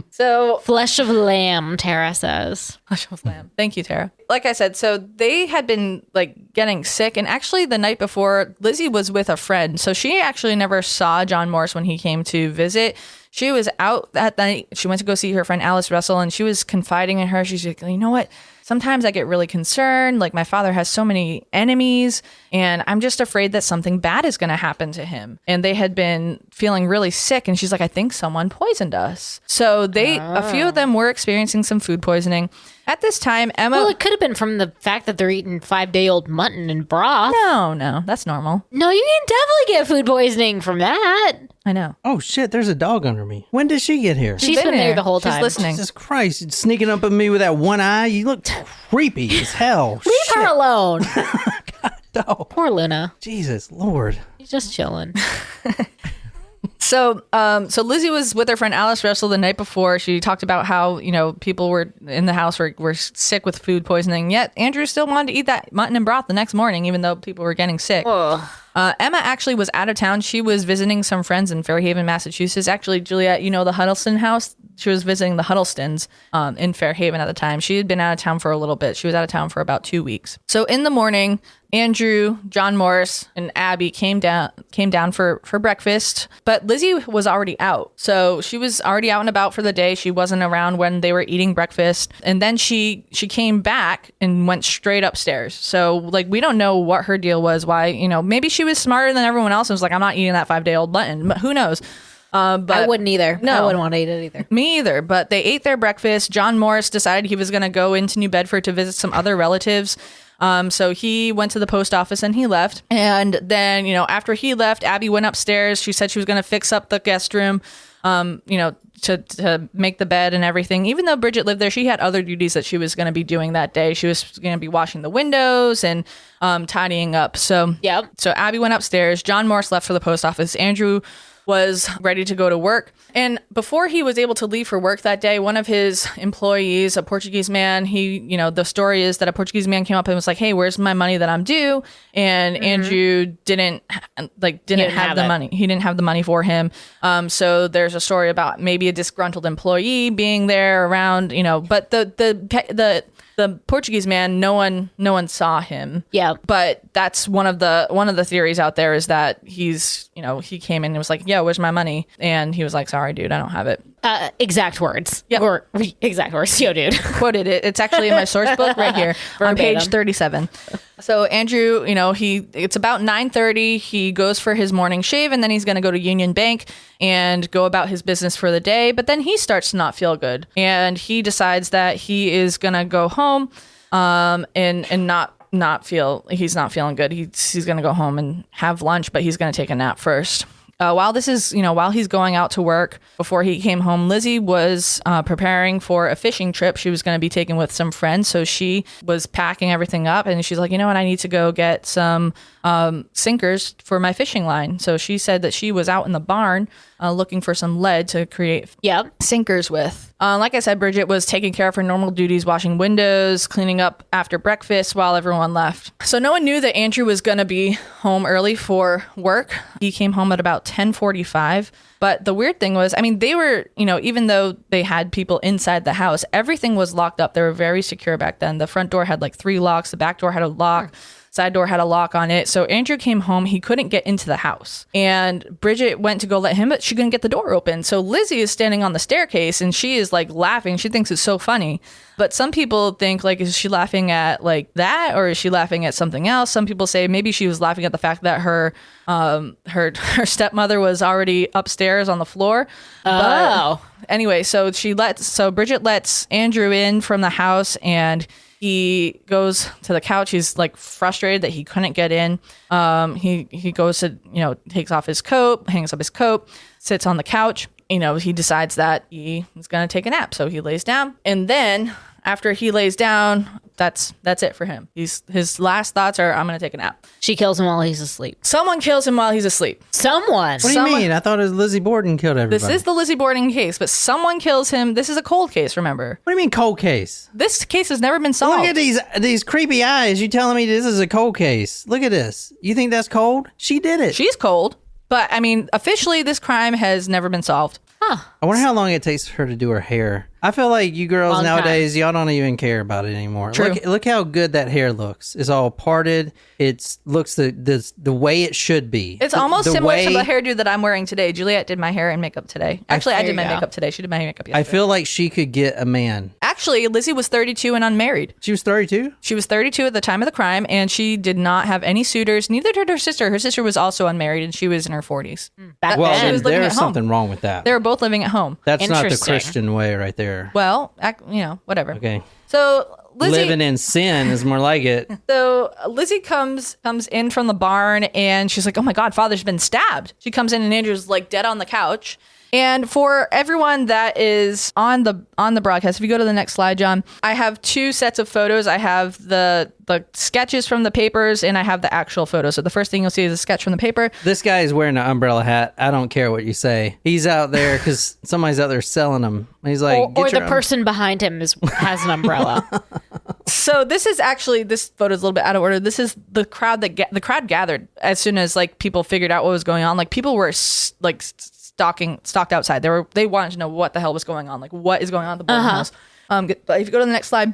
So Flesh of lamb, Tara says. thank you, Tara. Like I said, so they had been like getting sick, and actually the night before, Lizzie was with a friend, so she actually never saw John Morse when he came to visit. She was out that night. She went to go see her friend Alice Russell, and she was confiding in her. She's like, you know what? Sometimes I get really concerned. Like, my father has so many enemies, and I'm just afraid that something bad is going to happen to him. And they had been feeling really sick, and she's like, I think someone poisoned us. So a few of them were experiencing some food poisoning. At this time, Emma... Well, it could have been from the fact that they're eating 5-day-old mutton and broth. No, that's normal. No, you can definitely get food poisoning from that. I know. Oh, shit. There's a dog under me. When did she get here? She's been there the whole time. She's listening. Jesus Christ. Sneaking up at me with that one eye. You look creepy as hell. Leave her alone. Oh, Poor Luna. Jesus Lord. She's just chilling. So Lizzie was with her friend Alice Russell the night before. She talked about how, people were in the house were sick with food poisoning. Yet Andrew still wanted to eat that mutton and broth the next morning, even though people were getting sick. Emma actually was out of town. She was visiting some friends in Fairhaven, Massachusetts. Actually, Juliet, the Huddleston house? She was visiting the Huddlestons in Fairhaven at the time. She had been out of town for a little bit. She was out of town for about 2 weeks. So in the morning, Andrew, John Morse, and Abby came down for breakfast, but Lizzie was already out. So she was already out and about for the day. She wasn't around when they were eating breakfast. And then she came back and went straight upstairs. So we don't know what her deal was, why, maybe she was smarter than everyone else and was like, I'm not eating that 5-day-old mutton, but who knows? But I wouldn't either. No. I wouldn't want to eat it either. Me either, but they ate their breakfast. John Morris decided he was going to go into New Bedford to visit some other relatives. So he went to the post office and he left. And then, after he left, Abby went upstairs. She said she was going to fix up the guest room, to make the bed and everything. Even though Bridget lived there, she had other duties that she was going to be doing that day. She was going to be washing the windows and tidying up. So Abby went upstairs. John Morse left for the post office. Andrew was ready to go to work. And before he was able to leave for work that day, one of his employees, a Portuguese man, the story is that a Portuguese man came up and was like, hey, where's my money that I'm due? And Andrew didn't have the money. He didn't have the money for him. So there's a story about maybe a disgruntled employee being there around, but the Portuguese man, no one saw him. Yeah. But that's one of the theories out there is that he's, he came in and was like, yeah, where's my money? And he was like, sorry, dude, I don't have it. Exact words. Yep. Or exact words. Yo, dude. Quoted it. It's actually in my source book right here on page 37. So Andrew, it's about 9:30. He goes for his morning shave and then he's going to go to Union Bank and go about his business for the day. But then he starts to not feel good and he decides that he is going to go home and he's not feeling good. He's going to go home and have lunch, but he's going to take a nap first. While he's going out to work, before he came home, Lizzie was preparing for a fishing trip she was going to be taking with some friends. So she was packing everything up and she's like, you know what, I need to go get some sinkers for my fishing line. So she said that she was out in the barn looking for some lead to create sinkers with. Like I said, Bridget was taking care of her normal duties, washing windows, cleaning up after breakfast while everyone left. So no one knew that Andrew was going to be home early for work. He came home at about 10:45. But the weird thing was, they were, even though they had people inside the house, everything was locked up. They were very secure back then. The front door had like 3 locks. The back door had a lock. Side door had a lock on it. So Andrew came home. He couldn't get into the house. And Bridget went to go let him, but she couldn't get the door open. So Lizzie is standing on the staircase and she is like laughing. She thinks it's so funny. But some people think like, is she laughing at like that or is she laughing at something else? Some people say maybe she was laughing at the fact that her stepmother was already upstairs on the floor. Oh. But anyway, so Bridget lets Andrew in from the house and he goes to the couch. He's like frustrated that he couldn't get in. He goes to, takes off his coat, hangs up his coat, sits on the couch. He decides that he is going to take a nap. So he lays down. And then after he lays down, that's it for him. His last thoughts are, I'm going to take a nap. She kills him while he's asleep. Someone kills him while he's asleep. Someone. What do you mean? I thought it was Lizzie Borden killed everybody. This is the Lizzie Borden case, but someone kills him. This is a cold case, remember? What do you mean cold case? This case has never been solved. Look at these creepy eyes. You telling me this is a cold case? Look at this. You think that's cold? She did it. She's cold. But, officially, this crime has never been solved. Huh. I wonder how long it takes her to do her hair. I feel like you girls Long nowadays, y'all don't even care about it anymore. True. Look how good that hair looks. It's all parted. It looks the way it should be. It's almost similar to the hairdo that I'm wearing today. Juliet did my hair and makeup today. Actually, I did my makeup today. She did my makeup yesterday. I feel like she could get a man. Actually, Lizzie was 32 and unmarried. She was 32? She was 32 at the time of the crime, and she did not have any suitors. Neither did her sister. Her sister was also unmarried, and she was in her 40s. Back Well, then. then was living there's at home. something wrong with that. They were both living at home. That's not the Interesting. Christian way right there. Well, whatever. Okay. So Lizzie, Living in sin is more like it. So Lizzie comes in from the barn and she's like, oh my God, Father's been stabbed. She comes in and Andrew's like dead on the couch. And for everyone that is on the broadcast, if you go to the next slide, John, I have 2 sets of photos. I have the sketches from the papers and I have the actual photos. So the first thing you'll see is a sketch from the paper. This guy is wearing an umbrella hat. I don't care what you say. He's out there because somebody's out there selling them. He's like, or the person behind him has an umbrella. So this is actually, this photo is a little bit out of order. This is the crowd the crowd gathered as soon as like people figured out what was going on. Like people were stocked outside. They wanted to know what the hell was going on. Like what is going on at the Borden house. But if you go to the next slide,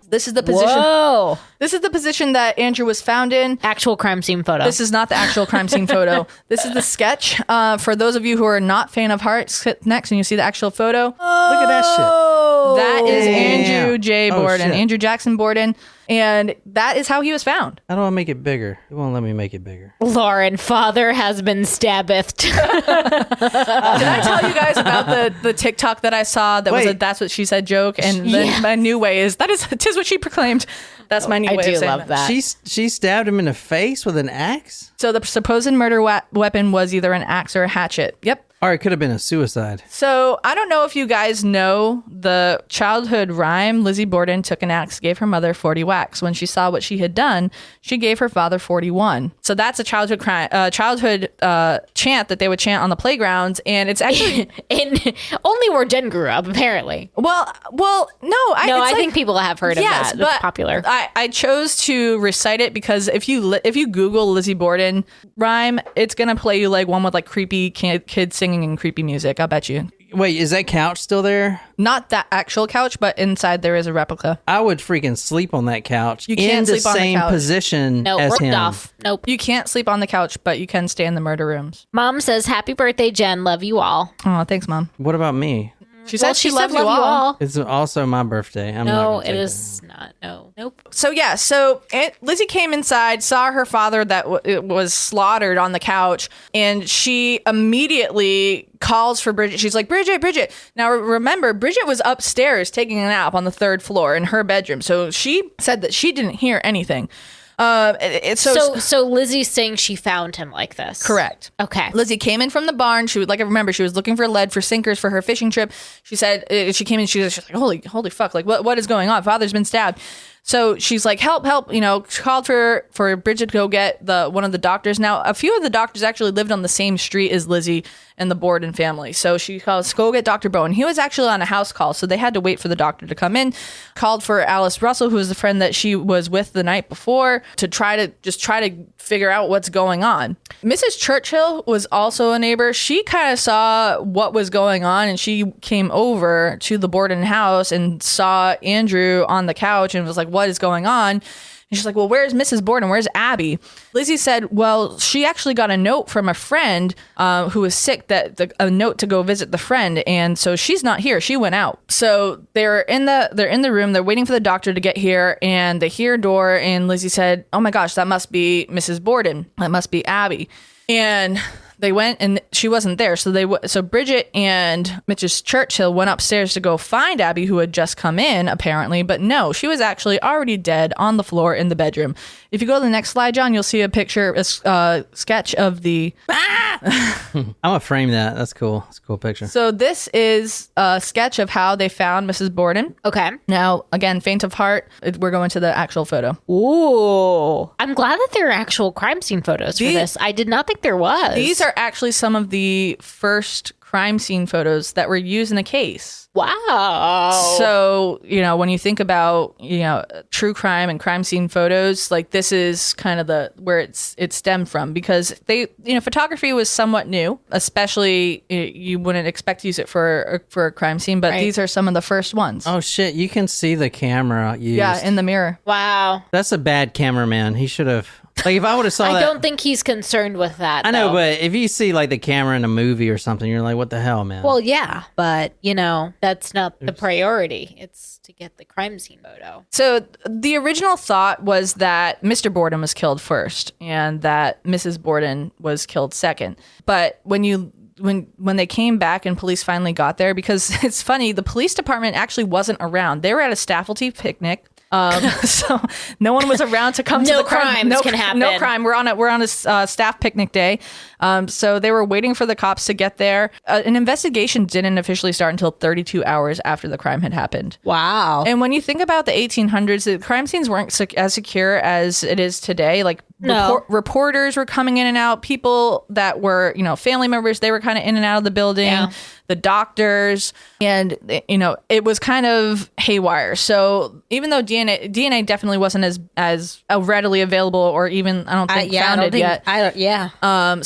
this is the position. Whoa. This is the position that Andrew was found in. Actual crime scene photo. This is not the actual crime scene photo. This is the sketch. For those of you who are not fan of Hearts, hit next and you see the actual photo. look at that shit. That is Damn. Andrew J. Oh, Borden, shit. Andrew Jackson Borden. And that is how he was found. How do I make it bigger? It won't let me make it bigger. Lauren, father has been stabbed. Did I tell you guys about the TikTok that I saw that was a Wait. "that's what she said" joke? And then Yes. my new way is tis what she proclaimed. That's my new I way do of saying love that. She stabbed him in the face with an axe? So the supposed murder weapon was either an axe or a hatchet. Yep. Or it could have been a suicide. So I don't know if you guys know the childhood rhyme. Lizzie Borden took an axe, gave her mother 40 whacks. When she saw what she had done, she gave her father 41. So that's a childhood chant that they would chant on the playgrounds, and it's actually And only where Jen grew up, apparently. well, no, I think people have heard of that. That's popular. I chose to recite it because if you Google Lizzie Borden rhyme, it's gonna play you like one with like creepy kids singing and creepy music. I'll bet you. Wait, is that couch still there? Not that actual couch, but inside there is a replica. I would freaking sleep on that couch. You can't in the sleep on the same couch. position No, as ripped him. off. Nope. You can't sleep on the couch, but you can stay in the murder rooms. Mom says, "Happy birthday, Jen. Love you all." Oh, thanks, Mom. What about me? She said she said, loves you all. It's also my birthday. I'm not No, gonna it take is not. No. Nope. So yeah, Lizzie came inside, saw her father that was slaughtered on the couch, and she immediately calls for Bridget. She's like, Bridget. Now remember, Bridget was upstairs taking a nap on the 3rd floor in her bedroom, so she said that she didn't hear anything. So Lizzie's saying she found him like this. Correct. Okay. Lizzie came in from the barn. She was like, I remember she was looking for lead for sinkers for her fishing trip. She said she came in. She was like, holy fuck! Like what is going on? Father's been stabbed. So she's like, help! Called for Bridget to go get one of the doctors. Now, a few of the doctors actually lived on the same street as Lizzie and the Borden family. So she calls, go get Dr. Bowen. He was actually on a house call, so they had to wait for the doctor to come in. Called for Alice Russell, who was the friend that she was with the night before, to try to figure out what's going on. Mrs. Churchill was also a neighbor. She kind of saw what was going on, and she came over to the Borden house and saw Andrew on the couch and was like, what is going on? And she's like, well, where's Mrs. Borden? Where's Abby? Lizzie said, well, she actually got a note from a friend who was sick, a note to go visit the friend. And so she's not here. She went out. So they're in the room. They're waiting for the doctor to get here, and they hear a door. And Lizzie said, oh my gosh, that must be Mrs. Borden. That must be Abby. And they went, and she wasn't there. So Bridget and Mrs. Churchill went upstairs to go find Abby, who had just come in, apparently. But no, she was actually already dead on the floor in the bedroom. If you go to the next slide, John, you'll see a sketch of the... I'm gonna frame that. That's cool. That's a cool picture. So this is a sketch of how they found Mrs. Borden. Okay. Now, again, faint of heart. We're going to the actual photo. Ooh. I'm glad that there are actual crime scene photos for this. I did not think there was. These are actually some of the first crime scene photos that were used in a case. Wow. So, when you think about, true crime and crime scene photos, like this is kind of where it stemmed from, because photography was somewhat new, especially you wouldn't expect to use it for a crime scene, but these are some of the first ones. Oh shit, you can see the camera used. Yeah, in the mirror. Wow. That's a bad cameraman. He should have, like, if I would have saw that. I don't think he's concerned with that. I know, though. but if you see like the camera in a movie or something, you're like, what the hell, man? Well, yeah, but that's not the priority. It's to get the crime scene photo. So the original thought was that Mr. Borden was killed first and that Mrs. Borden was killed second. But when they came back and police finally got there, because it's funny, the police department actually wasn't around. They were at a staffley picnic. So no one was around to come to the crime. No crimes can happen. No crime. We're on a staff picnic day. So they were waiting for the cops to get there. An investigation didn't officially start until 32 hours after the crime had happened. Wow. And when you think about the 1800s, the crime scenes weren't as secure as it is today. Like reporters were coming in and out. People that were, family members, they were kind of in and out of the building. Yeah. The doctors, and it was kind of haywire. So even though DNA definitely wasn't as readily available, or even I don't think founded yet.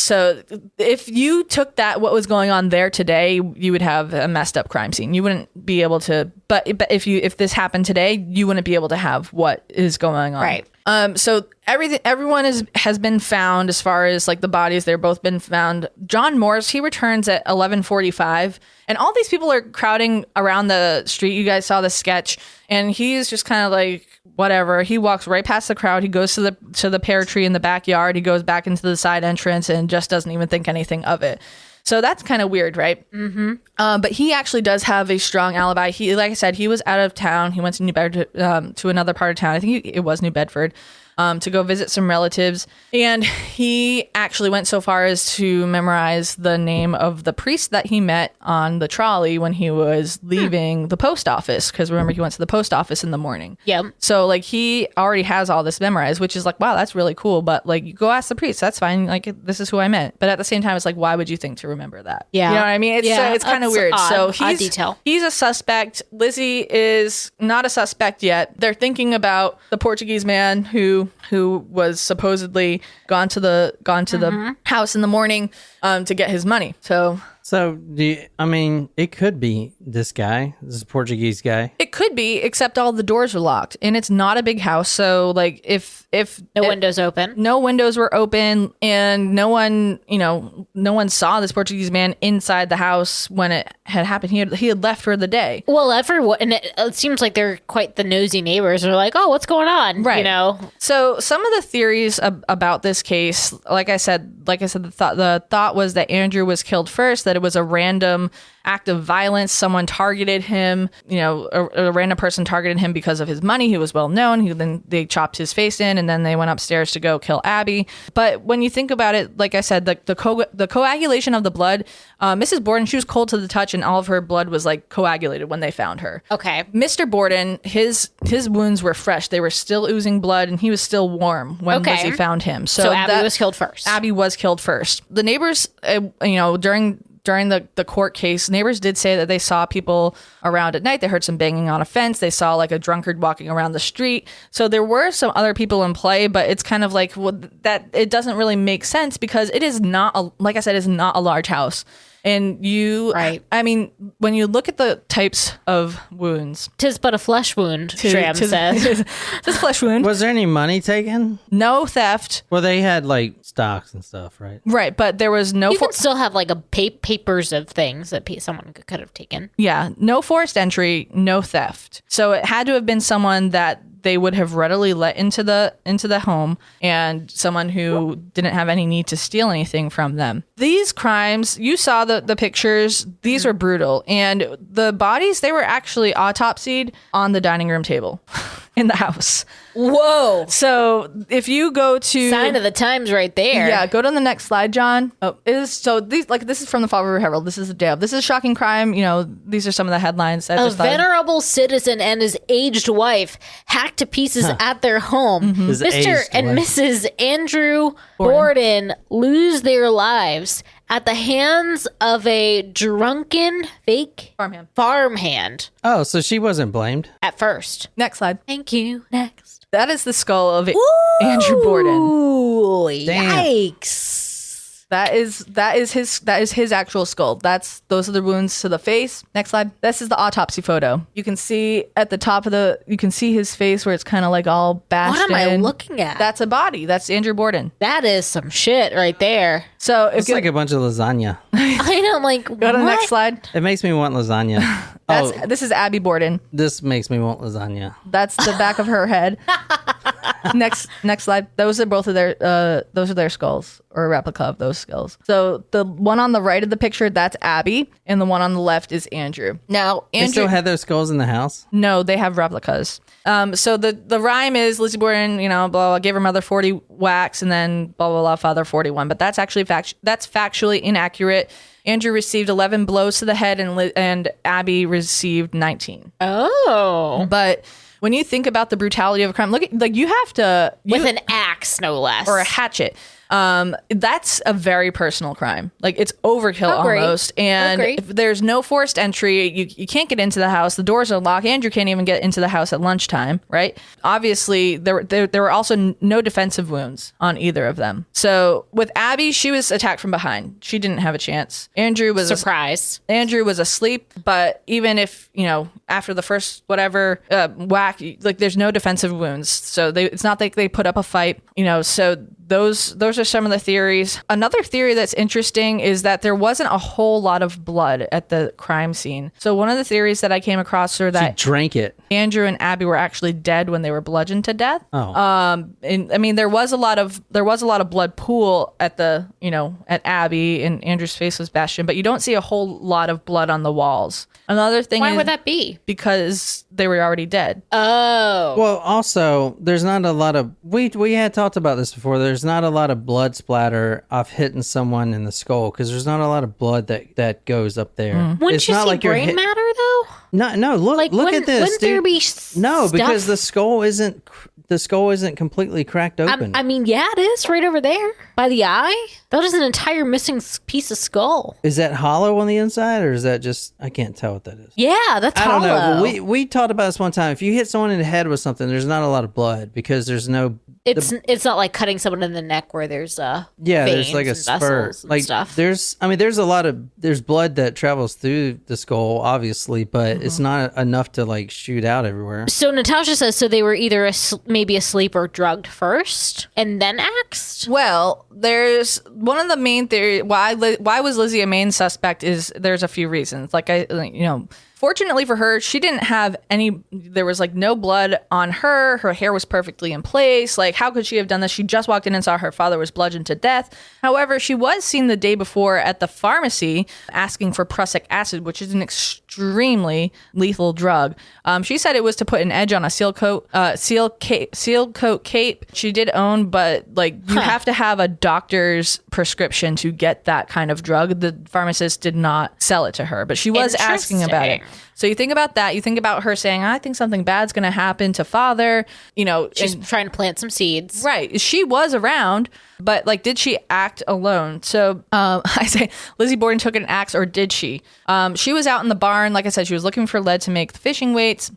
So if you took what was going on there today, you would have a messed up crime scene. You wouldn't be able to But if this happened today, you wouldn't be able to have what is going on. Right. So everyone has been found as far as like the bodies. They're both been found. John Morse, he returns at 11:45, and all these people are crowding around the street. You guys saw the sketch, and he's just kind of like whatever. He walks right past the crowd. He goes to the pear tree in the backyard. He goes back into the side entrance and just doesn't even think anything of it. So that's kind of weird, right? Mm-hmm. But he actually does have a strong alibi. He, like I said, he was out of town. He went to New Bedford, to another part of town. I think it was New Bedford. To go visit some relatives. And he actually went so far as to memorize the name of the priest that he met on the trolley when he was leaving the post office. Because remember, he went to the post office in the morning. Yep. So like he already has all this memorized, which is like, wow, that's really cool. But like, you go ask the priest. That's fine. Like, this is who I met. But at the same time, it's like, why would you think to remember that? Yeah. You know what I mean? It's kind of weird. Odd, So odd detail. he's a suspect. Lizzie is not a suspect yet. They're thinking about the Portuguese man who was supposedly gone to the house in the morning to get his money. So it could be this guy, this Portuguese guy. it could be, except all the doors are locked, and it's not a big house. So like if Windows open. no windows were open, and no one saw this Portuguese man inside the house when it had happened. He had left for the day. Well, everyone, and it seems like they're quite the nosy neighbors. They're like, oh, what's going on? Right. You know? So some of the theories about this case, like I said, the thought was that Andrew was killed first, that it was a random act of violence. Someone targeted him, a random person targeted him because of his money. He was well known. Then they chopped his face in, and then they went upstairs to go kill Abby. But when you think about it, like I said, the coagulation of the blood, Mrs. Borden, she was cold to the touch, and all of her blood was like coagulated when they found her. Okay. Mr. Borden, his wounds were fresh. They were still oozing blood, and he was still warm when Lizzie found him. So Abby was killed first. Abby was killed first. The neighbors, during the court case, neighbors did say that they saw people around at night. They heard some banging on a fence. They saw like a drunkard walking around the street. So there were some other people in play, but it's kind of like that it doesn't really make sense because it is not, like I said, it's not a large house. And I mean, when you look at the types of wounds. 'Tis but a flesh wound, Shram says. It's a flesh wound. Was there any money taken? No theft. Well, they had like stocks and stuff, right? Right, but there was no... You could still have like a papers of things that someone could have taken. Yeah, no forced entry, no theft. So it had to have been someone that they would have readily let into the home, and someone who didn't have any need to steal anything from them. These crimes, you saw the pictures, these were brutal. And the bodies, they were actually autopsied on the dining room table in the house. Whoa. So if you go to... Sign of the times right there. Yeah, go to the next slide, John. This is from the Fall River Herald. This is a day of. This is a shocking crime. These are some of the headlines. A venerable citizen and his aged wife hacked to pieces at their home. His Mr. aged and wife. Mrs. Andrew Borden lose their lives at the hands of a drunken fake farmhand Oh, so she wasn't blamed. at first. Next slide. Thank you. Next. That is the skull of Andrew Borden. Ooh, Damn. yikes. That is his actual skull. Those are the wounds to the face. Next slide. This is the autopsy photo. You can see at the top of you can see his face where it's kind of like all bashed in. What am I looking at? That's a body. That's Andrew Borden. That is some shit right there. So if It's like a bunch of lasagna. I know, like, go to the next slide. It makes me want lasagna. This is Abby Borden. This makes me want lasagna. That's the back of her head. Next slide. Those are both of their skulls, or a replica of those skulls. So the one on the right of the picture, that's Abby, and the one on the left is Andrew. Now, They Andrew, still had their skulls in the house? no, they have replicas. So the rhyme is Lizzie Borden, blah, blah, gave her mother 40 whacks, and then blah, blah, blah, father 41. But that's actually that's factually inaccurate. Andrew received 11 blows to the head, and Abby received 19. Oh. But when you think about the brutality of a crime, you have to... With an axe, no less. or a hatchet. That's a very personal crime. Like, it's overkill Agree. almost. And Agree. if there's no forced entry, you can't get into the house. The doors are locked. Andrew can't even get into the house at lunchtime, right? Obviously, there were also no defensive wounds on either of them. So with Abby, she was attacked from behind. She didn't have a chance. Andrew was Surprise. Andrew was asleep, but even if, after the first whatever whack, like, there's no defensive wounds. So it's not like they put up a fight, so those are some of the theories. Another theory that's interesting is that there wasn't a whole lot of blood at the crime scene. So one of the theories that I came across are She that drank it. Andrew and Abby were actually dead when they were bludgeoned to death. Oh. And I mean, there was a lot of blood pool at at Abby, and Andrew's face was bashed in, but you don't see a whole lot of blood on the walls. Another thing Why is would that be? because they were already dead. Oh. Well, also, there's not a lot of we had talked about this before. There's not a lot of blood splatter off hitting someone in the skull because there's not a lot of blood that goes up there. Wouldn't It's you not see like you're brain matter though? No. Look at this, Wouldn't there dude. be No, because stuff? the skull isn't completely cracked open. I mean, yeah, it is right over there by the eye. That is an entire missing piece of skull. Is that hollow on the inside, or is that just? I can't tell what that is. Yeah, that's I don't hollow. know. But we talked about this one time. If you hit someone in the head with something, there's not a lot of blood because there's no. It's not like cutting someone in the neck where there's There's like a veins spurt. and vessels and Like stuff. there's blood that travels through the skull, obviously, but it's not enough to like shoot out everywhere. So Natasha says they were either maybe asleep or drugged first and then axed. Well, there's one of the main theory why was Lizzie a main suspect is there's a few reasons. Fortunately for her, she didn't have there was like no blood on her. Her hair was perfectly in place. Like, how could she have done this? She just walked in and saw her father was bludgeoned to death. However, she was seen the day before at the pharmacy asking for prussic acid, which is an extremely lethal drug. She said it was to put an edge on a seal coat cape she did own, but like you have to have a doctor's prescription to get that kind of drug. The pharmacist did not sell it to her, but she was asking about it. So you think about that. You think about her saying, I think something bad's going to happen to father. She's trying to plant some seeds. Right. She was around, but like, did she act alone? So I say Lizzie Borden took an axe, or did she? She was out in the barn. Like I said, she was looking for lead to make the fishing weights.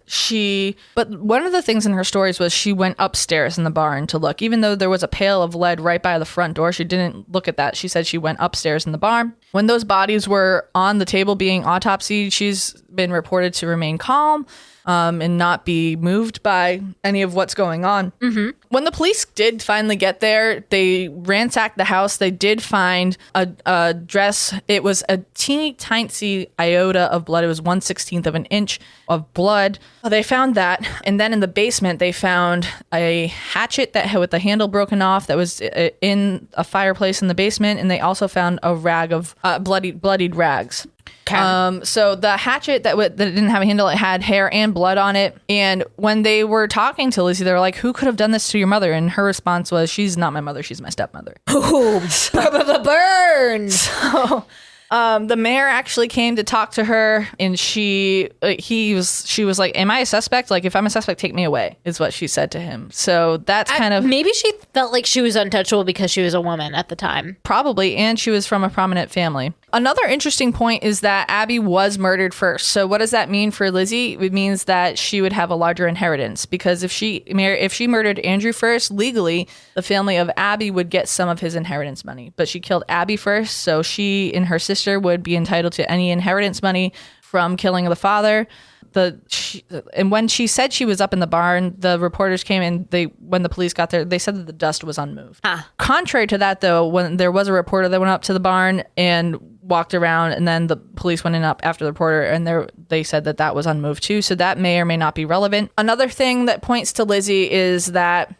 But one of the things in her stories was she went upstairs in the barn to look. Even though there was a pail of lead right by the front door, she didn't look at that. She said she went upstairs in the barn. When those bodies were on the table being autopsied, she's been reported to remain calm and not be moved by any of what's going on. Mm-hmm. When the police did finally get there, they ransacked the house. They did find a dress. It was a teeny tiny iota of blood. It was 1/16 of an inch of blood. They found that. And then in the basement, they found a hatchet with the handle broken off that was in a fireplace in the basement. And they also found a rag of bloodied rags. So the hatchet that didn't have a handle, it had hair and blood on it. And when they were talking to Lizzie, they were like, who could have done this to your mother? And her response was, she's not my mother, she's my stepmother. Burn. So the mayor actually came to talk to her, and she was like, am I a suspect? Like, if I'm a suspect, take me away, is what she said to him. So that's kind of maybe she felt like she was untouchable because she was a woman at the time. probably, and she was from a prominent family. Another interesting point is that Abby was murdered first. So what does that mean for Lizzie? It means that she would have a larger inheritance, because if she murdered Andrew first, legally, the family of Abby would get some of his inheritance money. But she killed Abby first, so she and her sister would be entitled to any inheritance money from killing the father. And when she said she was up in the barn, the reporters came and when the police got there, they said that the dust was unmoved. Contrary to that, though, when there was a reporter that went up to the barn and walked around, and then the police went in up after the reporter, and they said that was unmoved too. So that may or may not be relevant. Another thing that points to Lizzie is that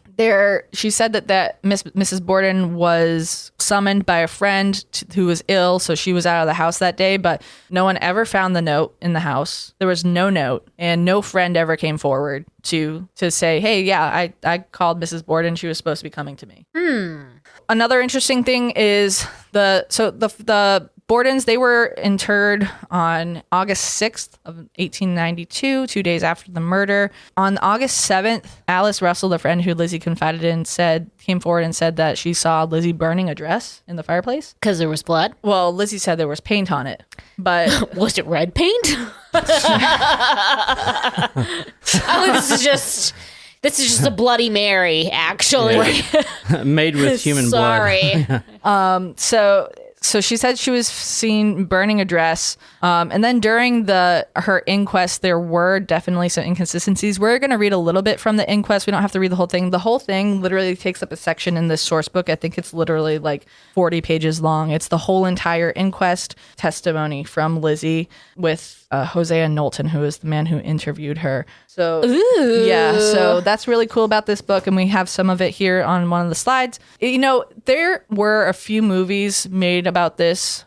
she said that Mrs. Borden was summoned by a friend who was ill, so she was out of the house that day, but no one ever found the note in the house. There was no note, and no friend ever came forward to say, hey, yeah, I called Mrs. Borden. She was supposed to be coming to me. Another interesting thing is the Bordens, they were interred on August 6th of 1892, 2 days after the murder. On August 7th, Alice Russell, the friend who Lizzie confided in, came forward and said that she saw Lizzie burning a dress in the fireplace. Because there was blood? Well, Lizzie said there was paint on it, but... Was it red paint? This is just a Bloody Mary, actually. Made with human blood. Sorry. So she said she was seen burning a dress. And then during her inquest, there were definitely some inconsistencies. We're going to read a little bit from the inquest. We don't have to read the whole thing. The whole thing literally takes up a section in this source book. I think it's literally like 40 pages long. It's the whole entire inquest testimony from Lizzie with Hosea Knowlton, who is the man who interviewed her. So, yeah, so that's really cool about this book. And we have some of it here on one of the slides. You know, there were a few movies made about this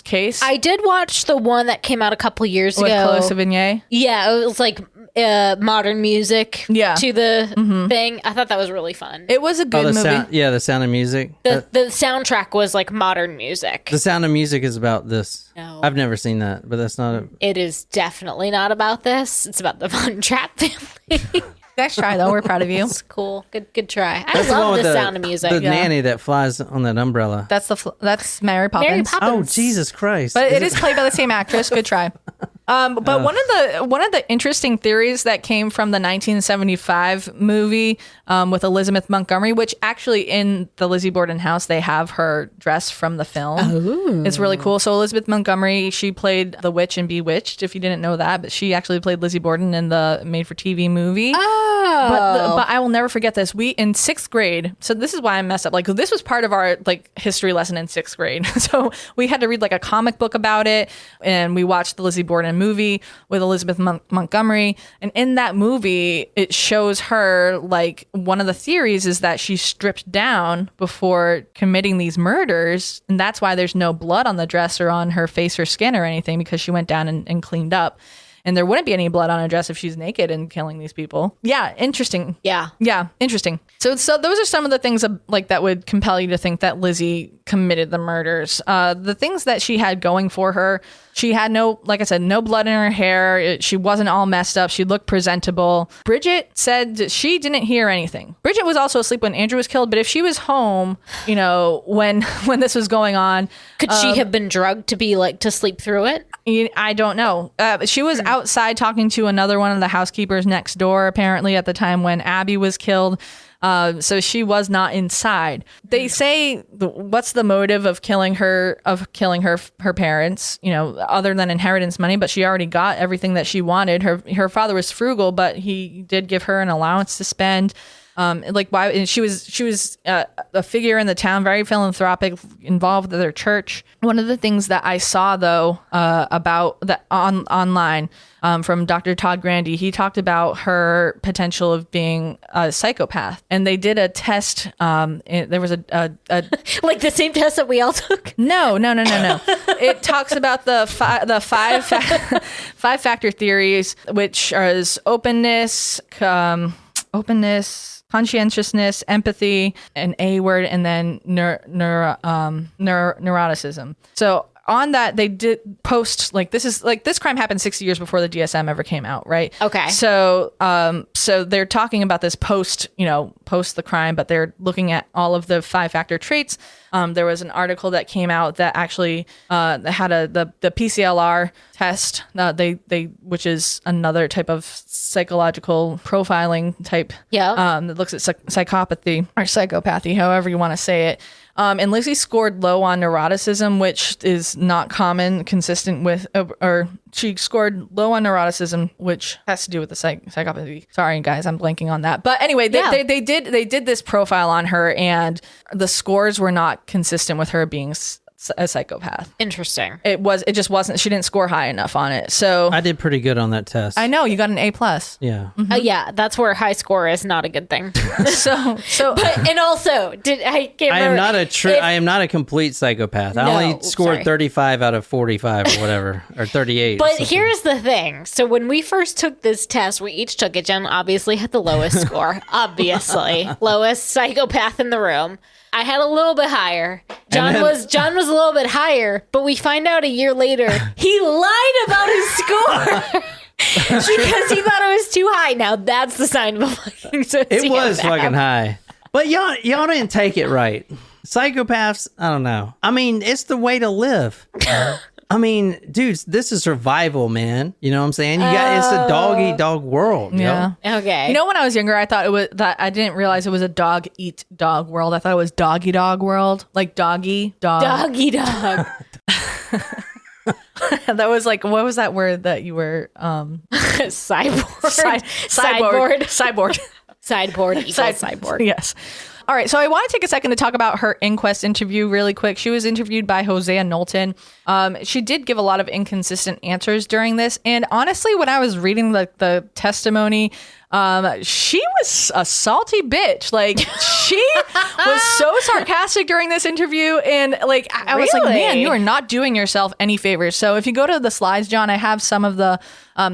case. I did watch the one that came out a couple years ago. With Chloe Sevigny. Yeah, it was like modern music to the thing. I thought that was really fun. It was a good movie. The Sound of Music. The soundtrack was like modern music. The Sound of Music is about this. No. I've never seen that, but that's not It is definitely not about this. It's about the Von Trapp family. Nice try, though. We're proud of you. It's cool. Good try. I That's the one love with the Sound of Music. The nanny that flies on that umbrella. That's Mary Poppins. Mary Poppins. Oh, Jesus Christ. But it is played by the same actress. Good try. But one of the interesting theories that came from the 1975 movie with Elizabeth Montgomery, which actually in the Lizzie Borden house, they have her dress from the film. Oh. It's really cool. So Elizabeth Montgomery, she played the witch in Bewitched, if you didn't know that, but she actually played Lizzie Borden in the made-for-TV movie. Oh. But I will never forget this. We, in 6th grade, so this is why I messed up. Like, this was part of our history lesson in 6th grade. So we had to read a comic book about it, and we watched the Lizzie Borden movie with Elizabeth Montgomery. And in that movie, it shows her, one of the theories is that she stripped down before committing these murders. And that's why there's no blood on the dress or on her face or skin or anything, because she went down and cleaned up. And there wouldn't be any blood on her dress if she's naked and killing these people. Yeah, interesting. Yeah, interesting. So those are some of the things that would compel you to think that Lizzie committed the murders. The things that she had going for her, she had no blood in her hair. She wasn't all messed up. She looked presentable. Bridget said that she didn't hear anything. Bridget was also asleep when Andrew was killed, but if she was home, when this was going on, could she have been drugged to sleep through it? I don't know. She was outside talking to another one of the housekeepers next door, apparently, at the time when Abby was killed. So she was not inside. They say, what's the motive of killing her parents, other than inheritance money, but she already got everything that she wanted. Her father was frugal, but he did give her an allowance to spend. Why? And she was a figure in the town, very philanthropic, involved with their church. One of the things that I saw though about that online from Dr. Todd Grandy, he talked about her potential of being a psychopath, and they did a test. There was a like the same test that we all took. No. It talks about the five factor theories, which is openness, conscientiousness, empathy, an A word, and then neuroticism. So on that, they did post this crime happened 60 years before the DSM ever came out, right? Okay. So they're talking about this post the crime, but they're looking at all of the 5-factor traits. There was an article that came out that actually had the PCLR test, which is another type of psychological profiling type. Yeah. That looks at psychopathy or psychopathy, however you want to say it. And Lizzie scored low on neuroticism, which is not consistent with, or she scored low on neuroticism, which has to do with the psychopathy. Sorry, guys, I'm blanking on that. But anyway, they did this profile on her, and the scores were not consistent with her being a psychopath. Interesting. It just wasn't. She didn't score high enough on it. So I did pretty good on that test. I know you got an A+. Yeah. Mm-hmm. Yeah, that's where high score is not a good thing. so but, and also I am not a complete psychopath. I only scored 35 out of 45 or whatever, or 38. But here's the thing. So when we first took this test, we each took it. Jen obviously had the lowest score. Obviously. Lowest psychopath in the room. I had a little bit higher. John then- was a little bit higher, but we find out a year later he lied about his score. Because he thought it was too high. Now that's the sign of a fucking sociopath. It was fucking high. But y'all didn't take it right. Psychopaths, I don't know. I mean, it's the way to live. I mean, dudes, this is survival, man. You know what I'm saying? It's a dog-eat-dog world. Yeah. Yo. Okay. You know, when I was younger, I thought it was that I didn't realize it was a dog-eat-dog world. I thought it was dog-y-dog world. Like doggy, dog. Doggy dog. That was like, what was that word that you were Cyborg. Sideboard. Sideboard equals cyborg. Yes. All right, so I want to take a second to talk about her inquest interview really quick. She was interviewed by Hosea Knowlton. She did give a lot of inconsistent answers during this. And honestly, when I was reading the testimony, she was a salty bitch. Like, she was so sarcastic during this interview. And like, I was like, man, you are not doing yourself any favors. So if you go to the slides, John, I have some of the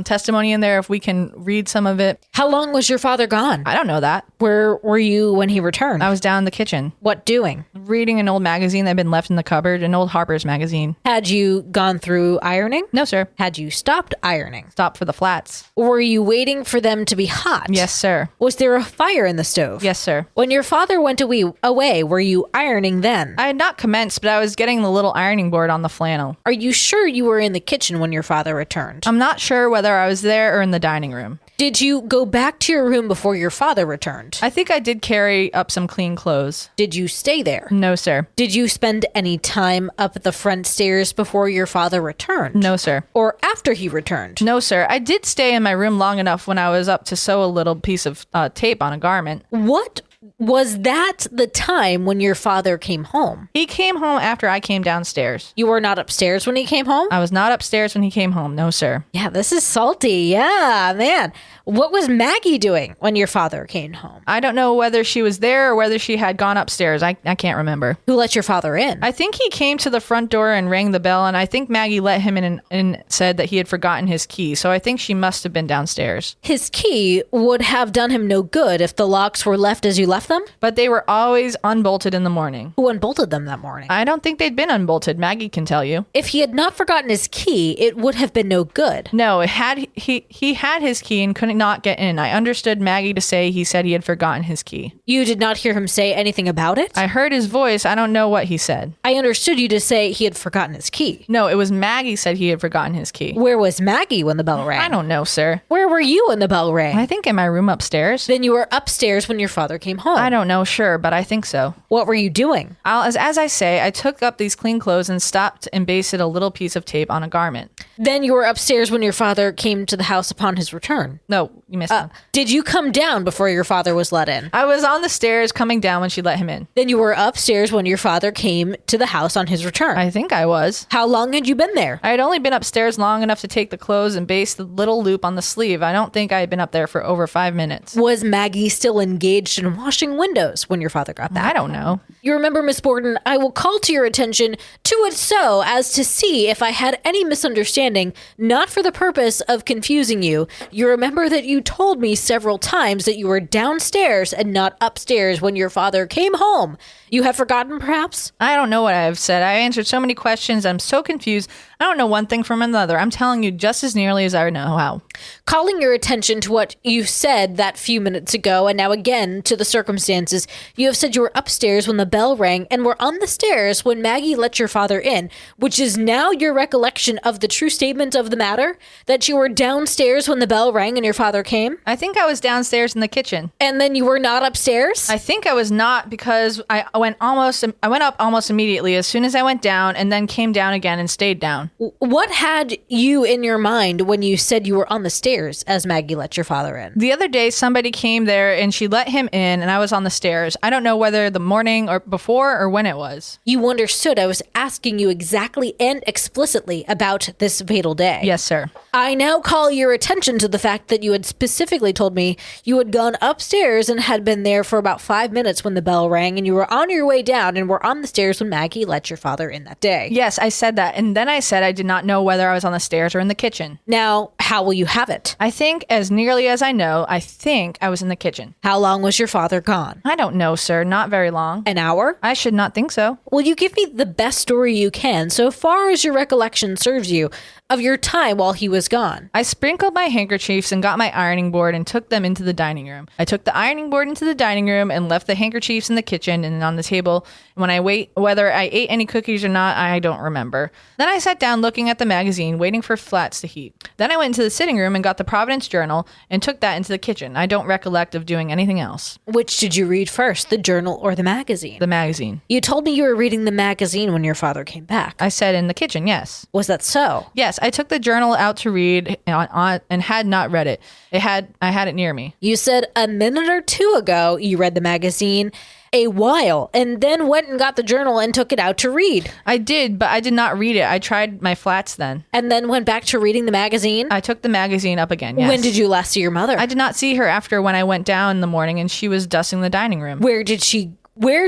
testimony in there if we can read some of it. How long was your father gone? I don't know that. Where were you when he returned? I was down in the kitchen What doing? reading an old magazine that had been left in the cupboard, an old Harper's magazine. Had you gone through ironing? No, sir. Had you stopped ironing? Stop for the flats. Were you waiting for them to be hot? Yes, sir. Was there a fire in the stove? Yes, sir. When your father went away, were you ironing then? I had not commenced, but I was getting the little ironing board on the flannel. Are you sure you were in the kitchen when your father returned? I'm not sure whether I was there or in the dining room. Did you go back to your room before your father returned? I think I did carry up some clean clothes. Did you stay there? No, sir. Did you spend any time up the front stairs before your father returned? No, sir. Or after he returned? No, sir. I did stay in my room long enough when I was up to sew a little piece of tape on a garment. What was that the time when your father came home? He came home after I came downstairs. You were not upstairs when he came home? I was not upstairs when he came home. No, sir. Yeah, this is salty. Yeah, man. What was Maggie doing when your father came home? I don't know whether she was there or whether she had gone upstairs. I can't remember. Who let your father in? I think he came to the front door and rang the bell, and I think Maggie let him in and said that he had forgotten his key. So I think she must have been downstairs. His key would have done him no good if the locks were left as you left them? But they were always unbolted in the morning. Who unbolted them that morning? I don't think they'd been unbolted. Maggie can tell you. If he had not forgotten his key, it would have been no good. No, he had his key and could not get in. I understood Maggie to say he said he had forgotten his key. You did not hear him say anything about it? I heard his voice. I don't know what he said. I understood you to say he had forgotten his key. No, it was Maggie said he had forgotten his key. Where was Maggie when the bell rang? I don't know, sir. Where were you when the bell rang? I think in my room upstairs. Then you were upstairs when your father came home. I don't know, sure, but I think so. What were you doing? As I say, I took up these clean clothes and stopped and basted a little piece of tape on a garment. Then you were upstairs when your father came to the house upon his return. No, you missed one. Did you come down before your father was let in? I was on the stairs coming down when she let him in. Then you were upstairs when your father came to the house on his return. I think I was. How long had you been there? I had only been upstairs long enough to take the clothes and baste the little loop on the sleeve. I don't think I had been up there for over 5 minutes. Was Maggie still engaged in washing windows when your father got back? I don't know. You remember, Miss Borden, I will call to your attention to it so as to see if I had any misunderstanding, not for the purpose of confusing you. You remember that you told me several times that you were downstairs and not upstairs when your father came home. You have forgotten, perhaps? I don't know what I have said. I answered so many questions. I'm so confused. I don't know one thing from another. I'm telling you just as nearly as I know how. Calling your attention to what you said that few minutes ago, and now again to the circumstances, you have said you were upstairs when the bell rang and were on the stairs when Maggie let your father in, which is now your recollection of the true statement of the matter, that you were downstairs when the bell rang and your father came? I think I was downstairs in the kitchen. And then you were not upstairs? I think I was not because I went up almost immediately as soon as I went down and then came down again and stayed down. What had you in your mind when you said you were on the stairs as Maggie let your father in? The other day, somebody came there and she let him in and I was on the stairs. I don't know whether the morning or before or when it was. You understood I was asking you exactly and explicitly about this fatal day. Yes, sir. I now call your attention to the fact that you had specifically told me you had gone upstairs and had been there for about 5 minutes when the bell rang and you were on your way down and were on the stairs when Maggie let your father in that day. Yes, I said that. And then I said I did not know whether I was on the stairs or in the kitchen. Now, how will you have it? I think, as nearly as I know, I think I was in the kitchen. How long was your father gone? I don't know, sir. Not very long. An hour? shower? I should not think so. Will you give me the best story you can, so far as your recollection serves you, of your time while he was gone? I sprinkled my handkerchiefs and got my ironing board and took them into the dining room. I took the ironing board into the dining room and left the handkerchiefs in the kitchen and on the table. When I whether I ate any cookies or not, I don't remember. Then I sat down looking at the magazine, waiting for flats to heat. Then I went into the sitting room and got the Providence Journal and took that into the kitchen. I don't recollect of doing anything else. Which did you read first, the journal or the magazine? The magazine. You told me you were reading the magazine when your father came back. I said in the kitchen, yes. Was that so? Yes, I took the journal out to read and had not read it. I had it near me. You said a minute or two ago you read the magazine a while and then went and got the journal and took it out to read. I did, but I did not read it. I tried my flats then. And then went back to reading the magazine? I took the magazine up again, yes. When did you last see your mother? I did not see her after when I went down in the morning and she was dusting the dining room. Where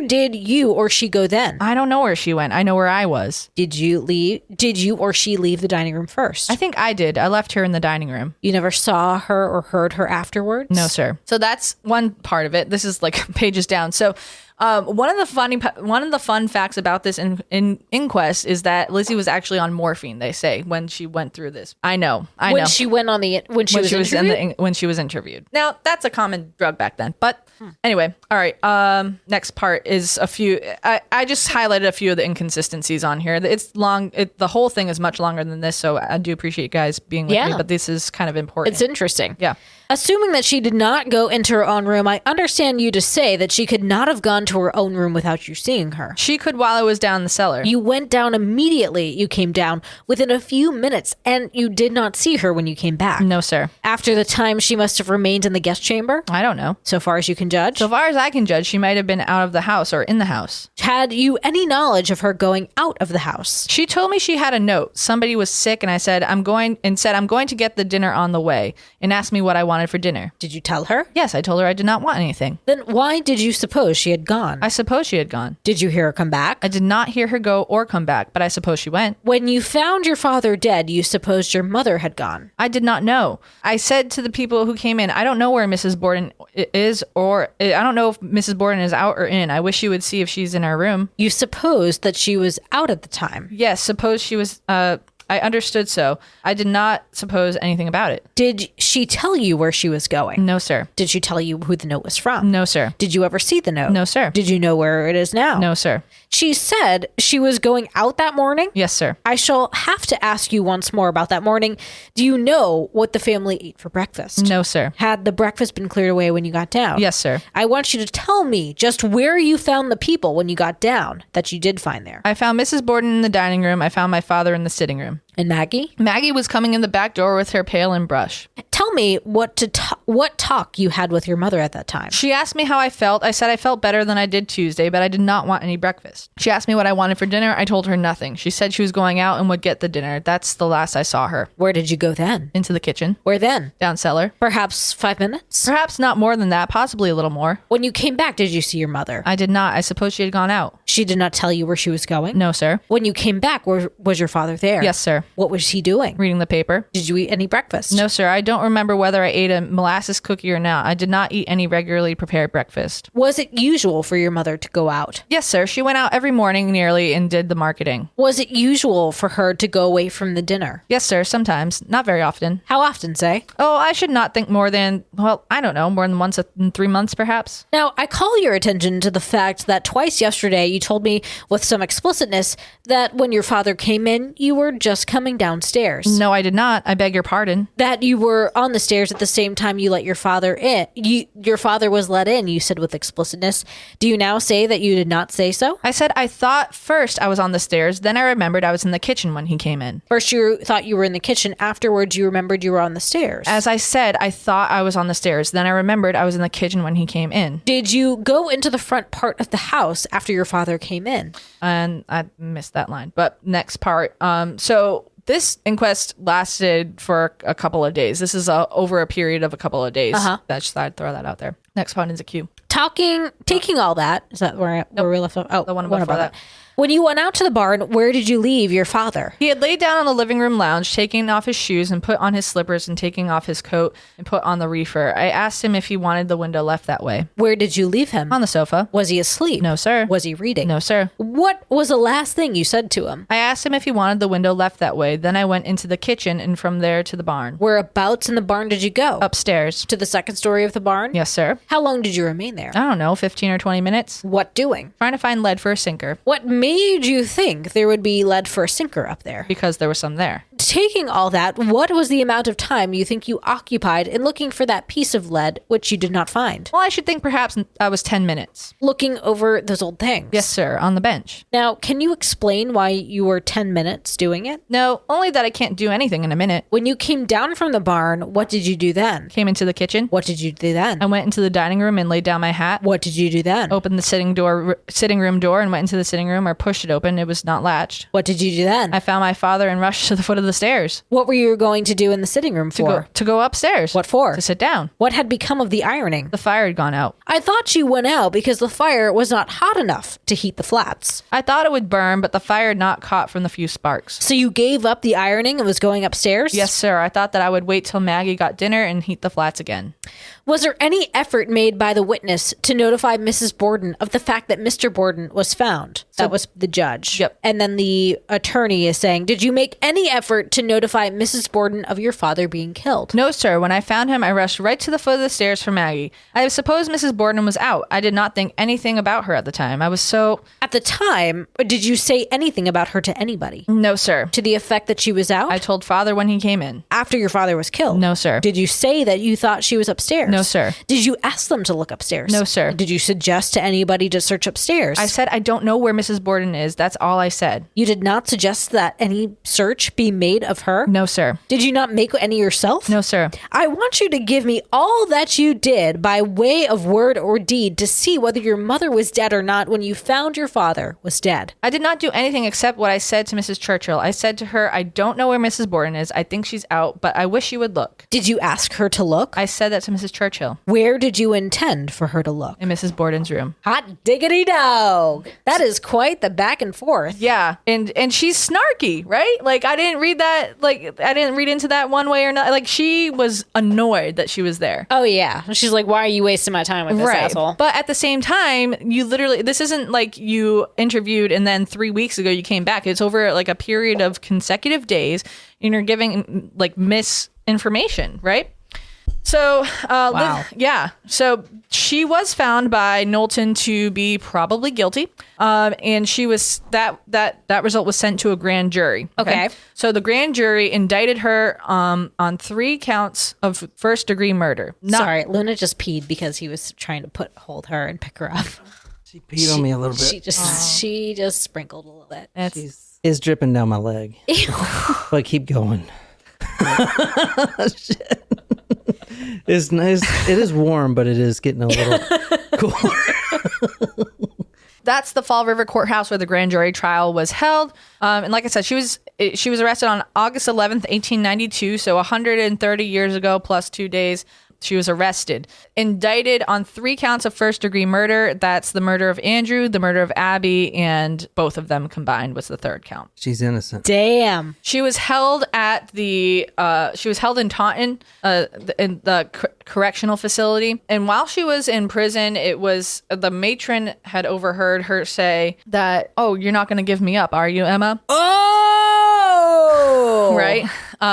did you or she go then? I don't know where she went. I know where I was. Did you or she leave the dining room first? I think I did. I left her in the dining room. You never saw her or heard her afterwards? No, sir. So that's one part of it. This is like pages down. So one of the fun facts about this inquest is that Lizzie was actually on morphine. They say when she went through this. I know. When she was interviewed. Now that's a common drug back then. But anyway, all right. Next part is a few. I just highlighted a few of the inconsistencies on here. It's long. The whole thing is much longer than this, so I do appreciate you guys being with me. But this is kind of important. It's interesting. Yeah. Assuming that she did not go into her own room, I understand you to say that she could not have gone to her own room without you seeing her. She could while I was down the cellar. You went down immediately. You came down within a few minutes, and you did not see her when you came back. No, sir. After the time she must have remained in the guest chamber? I don't know. So far as you can judge? So far as I can judge, she might have been out of the house or in the house. Had you any knowledge of her going out of the house? She told me she had a note. Somebody was sick, and I said, I'm going to get the dinner on the way, and asked me what I wanted for dinner. Did you tell her? Yes, I told her I did not want anything. Then why did you suppose she had gone? I suppose she had gone. Did you hear her come back? I did not hear her go or come back, but I suppose she went. When you found your father dead, you supposed your mother had gone. I did not know. I said to the people who came in, I don't know where Mrs. Borden is, or I don't know if Mrs. Borden is out or in. I wish you would see if she's in her room. You supposed that she was out at the time? Yes, suppose she was, I understood so. I did not suppose anything about it. Did she tell you where she was going? No, sir. Did she tell you who the note was from? No, sir. Did you ever see the note? No, sir. Did you know where it is now? No, sir. She said she was going out that morning? Yes, sir. I shall have to ask you once more about that morning. Do you know what the family ate for breakfast? No, sir. Had the breakfast been cleared away when you got down? Yes, sir. I want you to tell me just where you found the people when you got down that you did find there. I found Mrs. Borden in the dining room. I found my father in the sitting room. And Maggie? Maggie was coming in the back door with her pail and brush. Tell me what talk you had with your mother at that time. She asked me how I felt. I said I felt better than I did Tuesday, but I did not want any breakfast. She asked me what I wanted for dinner. I told her nothing. She said she was going out and would get the dinner. That's the last I saw her. Where did you go then? Into the kitchen. Where then? Down cellar. Perhaps 5 minutes? Perhaps not more than that. Possibly a little more. When you came back, did you see your mother? I did not. I suppose she had gone out. She did not tell you where she was going? No, sir. When you came back, was your father there? Yes, sir. What was he doing? Reading the paper. Did you eat any breakfast? No, sir. I don't remember whether I ate a molasses cookie or not. I did not eat any regularly prepared breakfast. Was it usual for your mother to go out? Yes, sir. She went out every morning nearly and did the marketing. Was it usual for her to go away from the dinner? Yes, sir. Sometimes. Not very often. How often, say? Oh, I should not think more than, well, I don't know, more than once in 3 months, perhaps. Now, I call your attention to the fact that twice yesterday you told me with some explicitness that when your father came in, you were just coming downstairs. No, I did not. I beg your pardon. That you were on the stairs at the same time you let your father in. Your father was let in, you said with explicitness. Do you now say that you did not say so? I said I thought first I was on the stairs, then I remembered I was in the kitchen when he came in. First you thought you were in the kitchen, afterwards you remembered you were on the stairs. As I said, I thought I was on the stairs, then I remembered I was in the kitchen when he came in. Did you go into the front part of the house after your father came in? And I missed that line. But next part. So this inquest lasted for a couple of days. This is over a period of a couple of days. I'd throw that out there. Next one is a Q. Taking all that. Is that where we left off? Oh, The one what before about that. When you went out to the barn, where did you leave your father? He had laid down on the living room lounge, taking off his shoes and put on his slippers and taking off his coat and put on the reefer. I asked him if he wanted the window left that way. Where did you leave him? On the sofa. Was he asleep? No, sir. Was he reading? No, sir. What was the last thing you said to him? I asked him if he wanted the window left that way. Then I went into the kitchen and from there to the barn. Whereabouts in the barn did you go? Upstairs. To the second story of the barn? Yes, sir. How long did you remain there? I don't know, 15 or 20 minutes. What doing? Trying to find lead for a sinker What made you think there would be lead for a sinker up there? because there was some there. Taking all that, what was the amount of time you think you occupied in looking for that piece of lead which you did not find? Well, I should think perhaps I was 10 minutes. Looking over those old things? Yes, sir, on the bench. Now, can you explain why you were 10 minutes doing it? No, only that I can't do anything in a minute. When you came down from the barn, what did you do then? Came into the kitchen. What did you do then? I went into the dining room and laid down my hat. What did you do then? Opened the sitting room door and went into the sitting room, or pushed it open. It was not latched. What did you do then? I found my father and rushed to the foot of the stairs What were you going to do in the sitting room for? to go upstairs. What for? To sit down. What had become of the ironing? The fire had gone out. I thought you went out because the fire was not hot enough to heat the flats. I thought it would burn, but the fire had not caught from the few sparks. So you gave up the ironing and was going upstairs? Yes, sir. I thought that I would wait till Maggie got dinner and heat the flats again. Was there any effort made by the witness to notify Mrs. Borden of the fact that Mr. Borden was found? That was the judge. Yep. And then the attorney is saying, did you make any effort to notify Mrs. Borden of your father being killed? No, sir. When I found him, I rushed right to the foot of the stairs for Maggie. I supposed Mrs. Borden was out. I did not think anything about her at the time. I was so... At the time, did you say anything about her to anybody? No, sir. To the effect that she was out? I told father when he came in. After your father was killed? No, sir. Did you say that you thought she was upstairs? No, sir. Did you ask them to look upstairs? No, sir. Did you suggest to anybody to search upstairs? I said, I don't know where Mrs. Borden is. That's all I said. You did not suggest that any search be made of her? No, sir. Did you not make any yourself? No, sir. I want you to give me all that you did by way of word or deed to see whether your mother was dead or not when you found your father was dead. I did not do anything except what I said to Mrs. Churchill. I said to her, I don't know where Mrs. Borden is. I think she's out, but I wish you would look. Did you ask her to look? I said that to Mrs. Churchill Where did you intend for her to look? in Mrs. Borden's room. Hot diggity dog. That is quite the back and forth. Yeah, and she's snarky, right? Like I didn't read that. Like I didn't read into that one way or not. Like she was annoyed that she was there. Oh yeah. She's like, why are you wasting my time with this asshole? But at the same time, you literally, this isn't like you interviewed and then 3 weeks ago you came back. It's over like a period of consecutive days and you're giving like misinformation, right? So, Wow. yeah. So she was found by Knowlton to be probably guilty. And she was, that result was sent to a grand jury. Okay. So the grand jury indicted her on 3 counts of first degree murder. Sorry, Luna just peed because he was trying to hold her and pick her up. She peed on me a little bit. She just sprinkled a little bit. It's dripping down my leg. But keep going. Shit. It's nice. It is warm, but it is getting a little cooler. That's the Fall River Courthouse where the grand jury trial was held. And like I said, she was arrested on August 11th, 1892. So 130 years ago plus 2 days. She was arrested, indicted on 3 counts of first degree murder. That's the murder of Andrew, the murder of Abby, and both of them combined was the 3rd count. She's innocent. Damn. She was held at she was held in Taunton, in the correctional facility. And while she was in prison, it was the matron had overheard her say that, "Oh, you're not going to give me up, are you, Emma?" Oh, Right.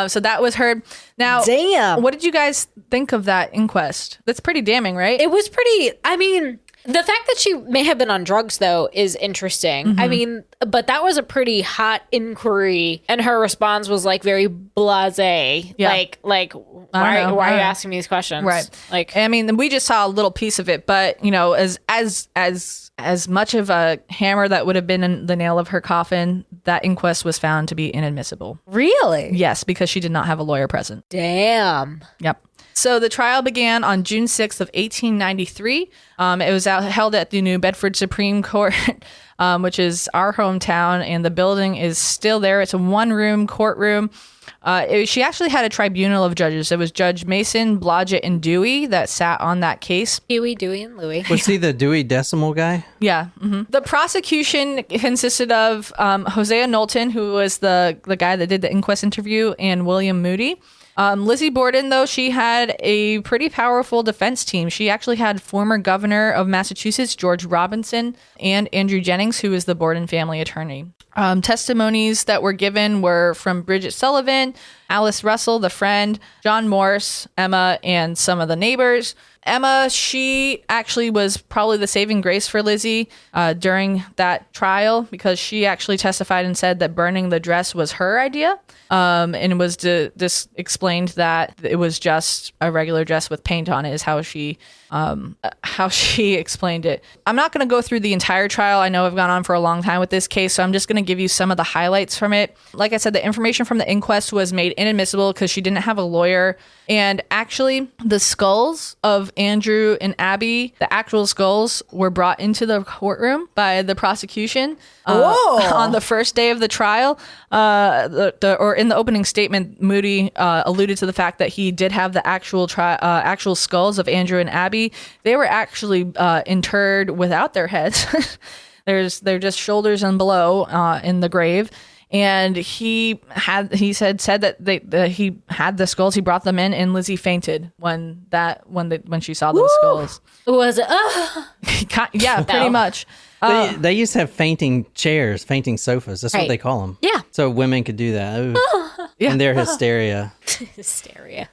So that was heard. Now, damn. What did you guys think of that inquest? That's pretty damning, right? It was pretty. I mean, the fact that she may have been on drugs, though, is interesting. Mm-hmm. I mean, but that was a pretty hot inquiry, and her response was like very blasé. Yeah. Like why are you asking me these questions? Right. Like, I mean, we just saw a little piece of it, but you know, as much of a hammer that would have been in the nail of her coffin, that inquest was found to be inadmissible. really? Yes, because she did not have a lawyer present. Damn. Yep. So the trial began on June 6th of 1893. It was held at the New Bedford Supreme Court, which is our hometown, and the building is still there. It's a 1-room courtroom. She actually had a tribunal of judges. It was Judge Mason, Blodgett, and Dewey that sat on that case. Huey, Dewey, and Louie. Was he the Dewey Decimal guy? Yeah. The prosecution consisted of Hosea Knowlton, who was the guy that did the inquest interview, and William Moody. Lizzie Borden, though, she had a pretty powerful defense team. She actually had former governor of Massachusetts, George Robinson, and Andrew Jennings, who is the Borden family attorney. Testimonies that were given were from Bridget Sullivan, Alice Russell, the friend, John Morse, Emma, and some of the neighbors. Emma, she actually was probably the saving grace for Lizzie during that trial, because she actually testified and said that burning the dress was her idea. And it was just explained that it was just a regular dress with paint on it, is how she explained it. I'm not going to go through the entire trial. I know I've gone on for a long time with this case, so I'm just going to give you some of the highlights from it. Like I said, the information from the inquest was made inadmissible because she didn't have a lawyer. And actually, the skulls of Andrew and Abby, the actual skulls, were brought into the courtroom by the prosecution on the first day of the trial. Or in the opening statement, Moody alluded to the fact that he did have the actual skulls of Andrew and Abby. They were actually interred without their heads. They're just shoulders and below in the grave. And he said that he had the skulls. He brought them in, and Lizzie fainted when she saw those skulls. Was it? Yeah, pretty much. They used to have fainting chairs, fainting sofas. That's what Right. they call them. Yeah. So women could do that. Ooh. Yeah. And their hysteria. Hysteria.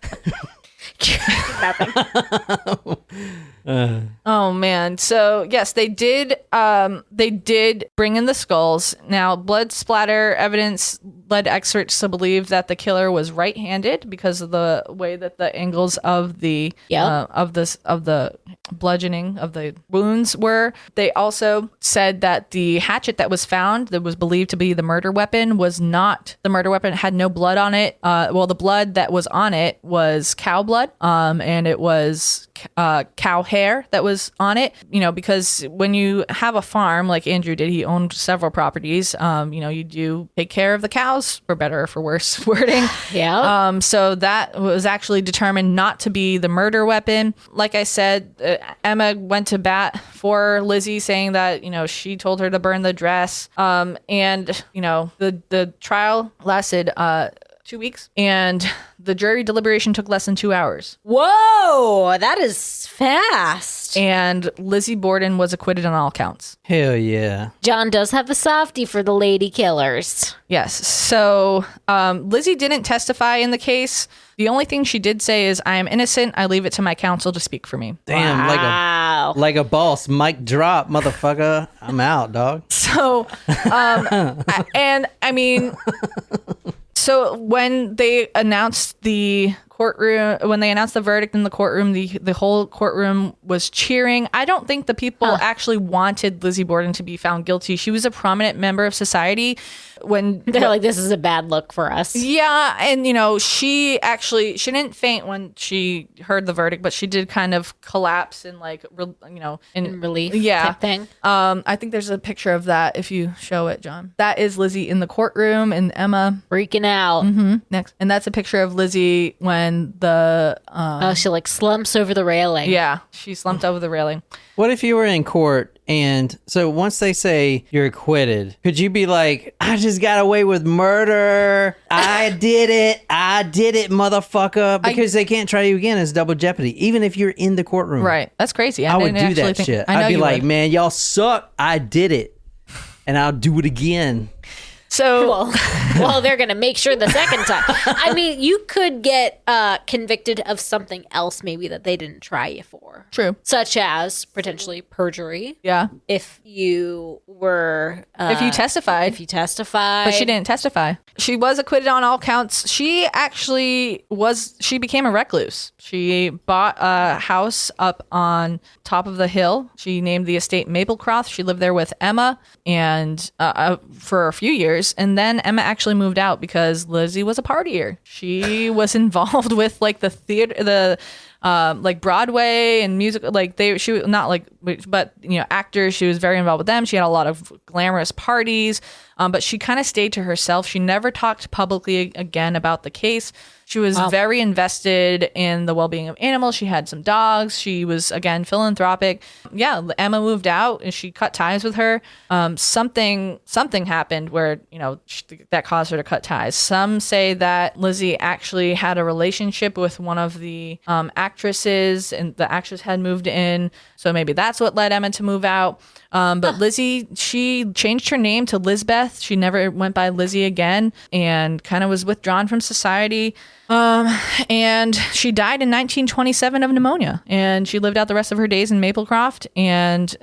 Oh man. So yes, they did bring in the skulls. Now, blood splatter evidence led experts to believe that the killer was right-handed because of the way that the angles of the of the bludgeoning of the wounds were. They also said that the hatchet that was found, that was believed to be the murder weapon, was not the murder weapon. It had no blood on it. The blood that was on it was cow blood, and it was cow hair that was on it. Because when you have a farm like Andrew did, he owned several properties. You do take care of the cows, for better or for worse wording. Yeah. So that was actually determined not to be the murder weapon. Like I said, Emma went to bat for Lizzie, saying that she told her to burn the dress. And the trial lasted 2 weeks, and the jury deliberation took less than 2 hours. Whoa, that is fast. And Lizzie Borden was acquitted on all counts. Hell yeah. John does have a softie for the lady killers. Yes. So Lizzie didn't testify in the case. The only thing she did say is, "I am innocent. I leave it to my counsel to speak for me." Damn, Wow. like a boss. Mic drop, motherfucker. I'm out, dog. So, so when they announced the verdict in the courtroom, the whole courtroom was cheering. I don't think the people actually wanted Lizzie Borden to be found guilty. She was a prominent member of society. When They're like, this is a bad look for us. yeah, and she didn't faint when she heard the verdict, but she did kind of collapse in in Relief yeah type thing. I think there's a picture of that if you show it, John. That is Lizzie in the courtroom, and Emma Freaking out. next, and that's a picture of Lizzie when the She slumps over the railing. yeah, she slumped over the railing. What if you were in court and so once they say you're acquitted, could you be like, I just got away with murder. I did it, motherfucker. Because they can't try you again as double jeopardy, even if you're in the courtroom. Right, that's crazy. I would didn't do that actually shit. I know I'd be you like, would. man, y'all suck. I did it. And I'll do it again. So Well, they're going to make sure the second time. I mean, you could get convicted of something else maybe that they didn't try you for. true. Such as potentially perjury. Yeah. If you were... If you testified. If you testified. But she didn't testify. She was acquitted on all counts. She became a recluse. She bought a house up on top of the hill. She named the estate Maplecroft. She lived there with Emma and for a few years. And then Emma actually moved out because Lizzie was a partier. She was involved with the theater, like Broadway and music. Like she was not like, but actors. She was very involved with them. She had a lot of glamorous parties, but she kind of stayed to herself. She never talked publicly again about the case. She was very invested in the well-being of animals. She had some dogs. She was, again, philanthropic. Yeah, Emma moved out and she cut ties with her. Something happened where, that caused her to cut ties. Some say that Lizzie actually had a relationship with one of the actresses, and the actress had moved in. So maybe that's what led Emma to move out. But Lizzie, she changed her name to Lizbeth. She never went by Lizzie again and kind of was withdrawn from society. And she died in 1927 of pneumonia, and she lived out the rest of her days in Maplecroft. And,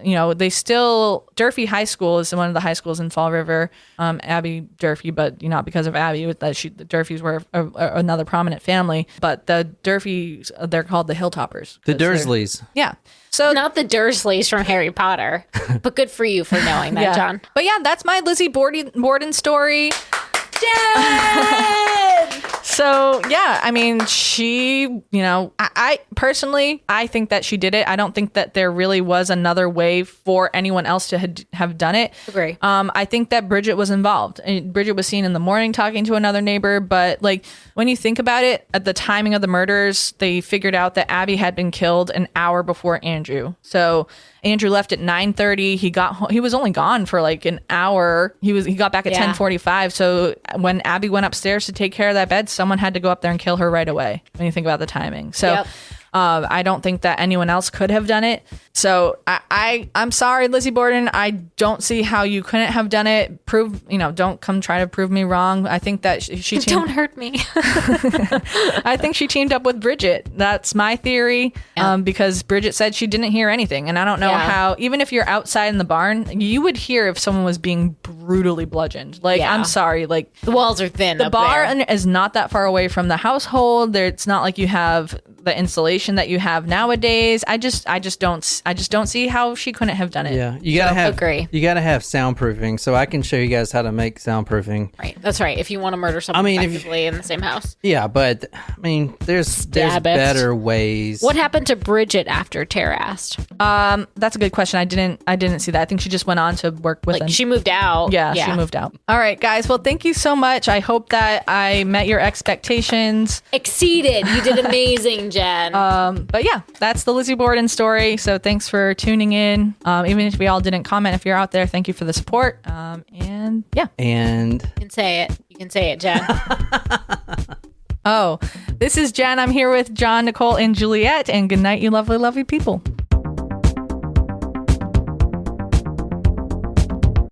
Durfee High School is one of the high schools in Fall River, Abby Durfee, but not because of Abby, the Durfees were another prominent family, but the Durfees, they're called the Hilltoppers. The Dursleys. Yeah. So not the Dursleys from Harry Potter, but good for you for knowing that, John. But yeah, that's my Lizzie Borden story. Jen! So yeah, I mean, she, I personally, I think that she did it. I don't think that there really was another way for anyone else to have done it. Agree. I think that Bridget was involved. And Bridget was seen in the morning talking to another neighbor, but like when you think about it, at the timing of the murders, they figured out that Abby had been killed an hour before Andrew. So Andrew left at 9:30. He was only gone for like an hour. He got back at 10:45. So when Abby went upstairs to take care of that bed, someone had to go up there and kill her right away. When you think about the timing, so I don't think that anyone else could have done it. So I'm sorry, Lizzie Borden. I don't see how you couldn't have done it. Don't come try to prove me wrong. I think that she don't hurt me. I think she teamed up with Bridget. That's my theory. Because Bridget said she didn't hear anything, and I don't know how. Even if you're outside in the barn, you would hear if someone was being brutally bludgeoned. Like I'm sorry, like the walls are thin. The barn is not that far away from the household. It's not like you have the insulation that you have nowadays. I just don't see how she couldn't have done it. Yeah, you gotta have soundproofing. So I can show you guys how to make soundproofing. Right, that's right. If you want to murder someone effectively in the same house. Yeah, but I mean, there's better ways. What happened to Bridget after Tara asked? That's a good question. I didn't see that. I think she just went on to work with them. She moved out. Yeah, she moved out. All right, guys. Well, thank you so much. I hope that I met your expectations. Exceeded. You did amazing, Jen. But yeah, that's the Lizzie Borden story. So thanks for tuning in. Even if we all didn't comment, if you're out there, thank you for the support. And yeah. And you can say it. You can say it, Jen. Oh, this is Jen. I'm here with John, Nicole, and Juliet. And good night, you lovely, lovely people.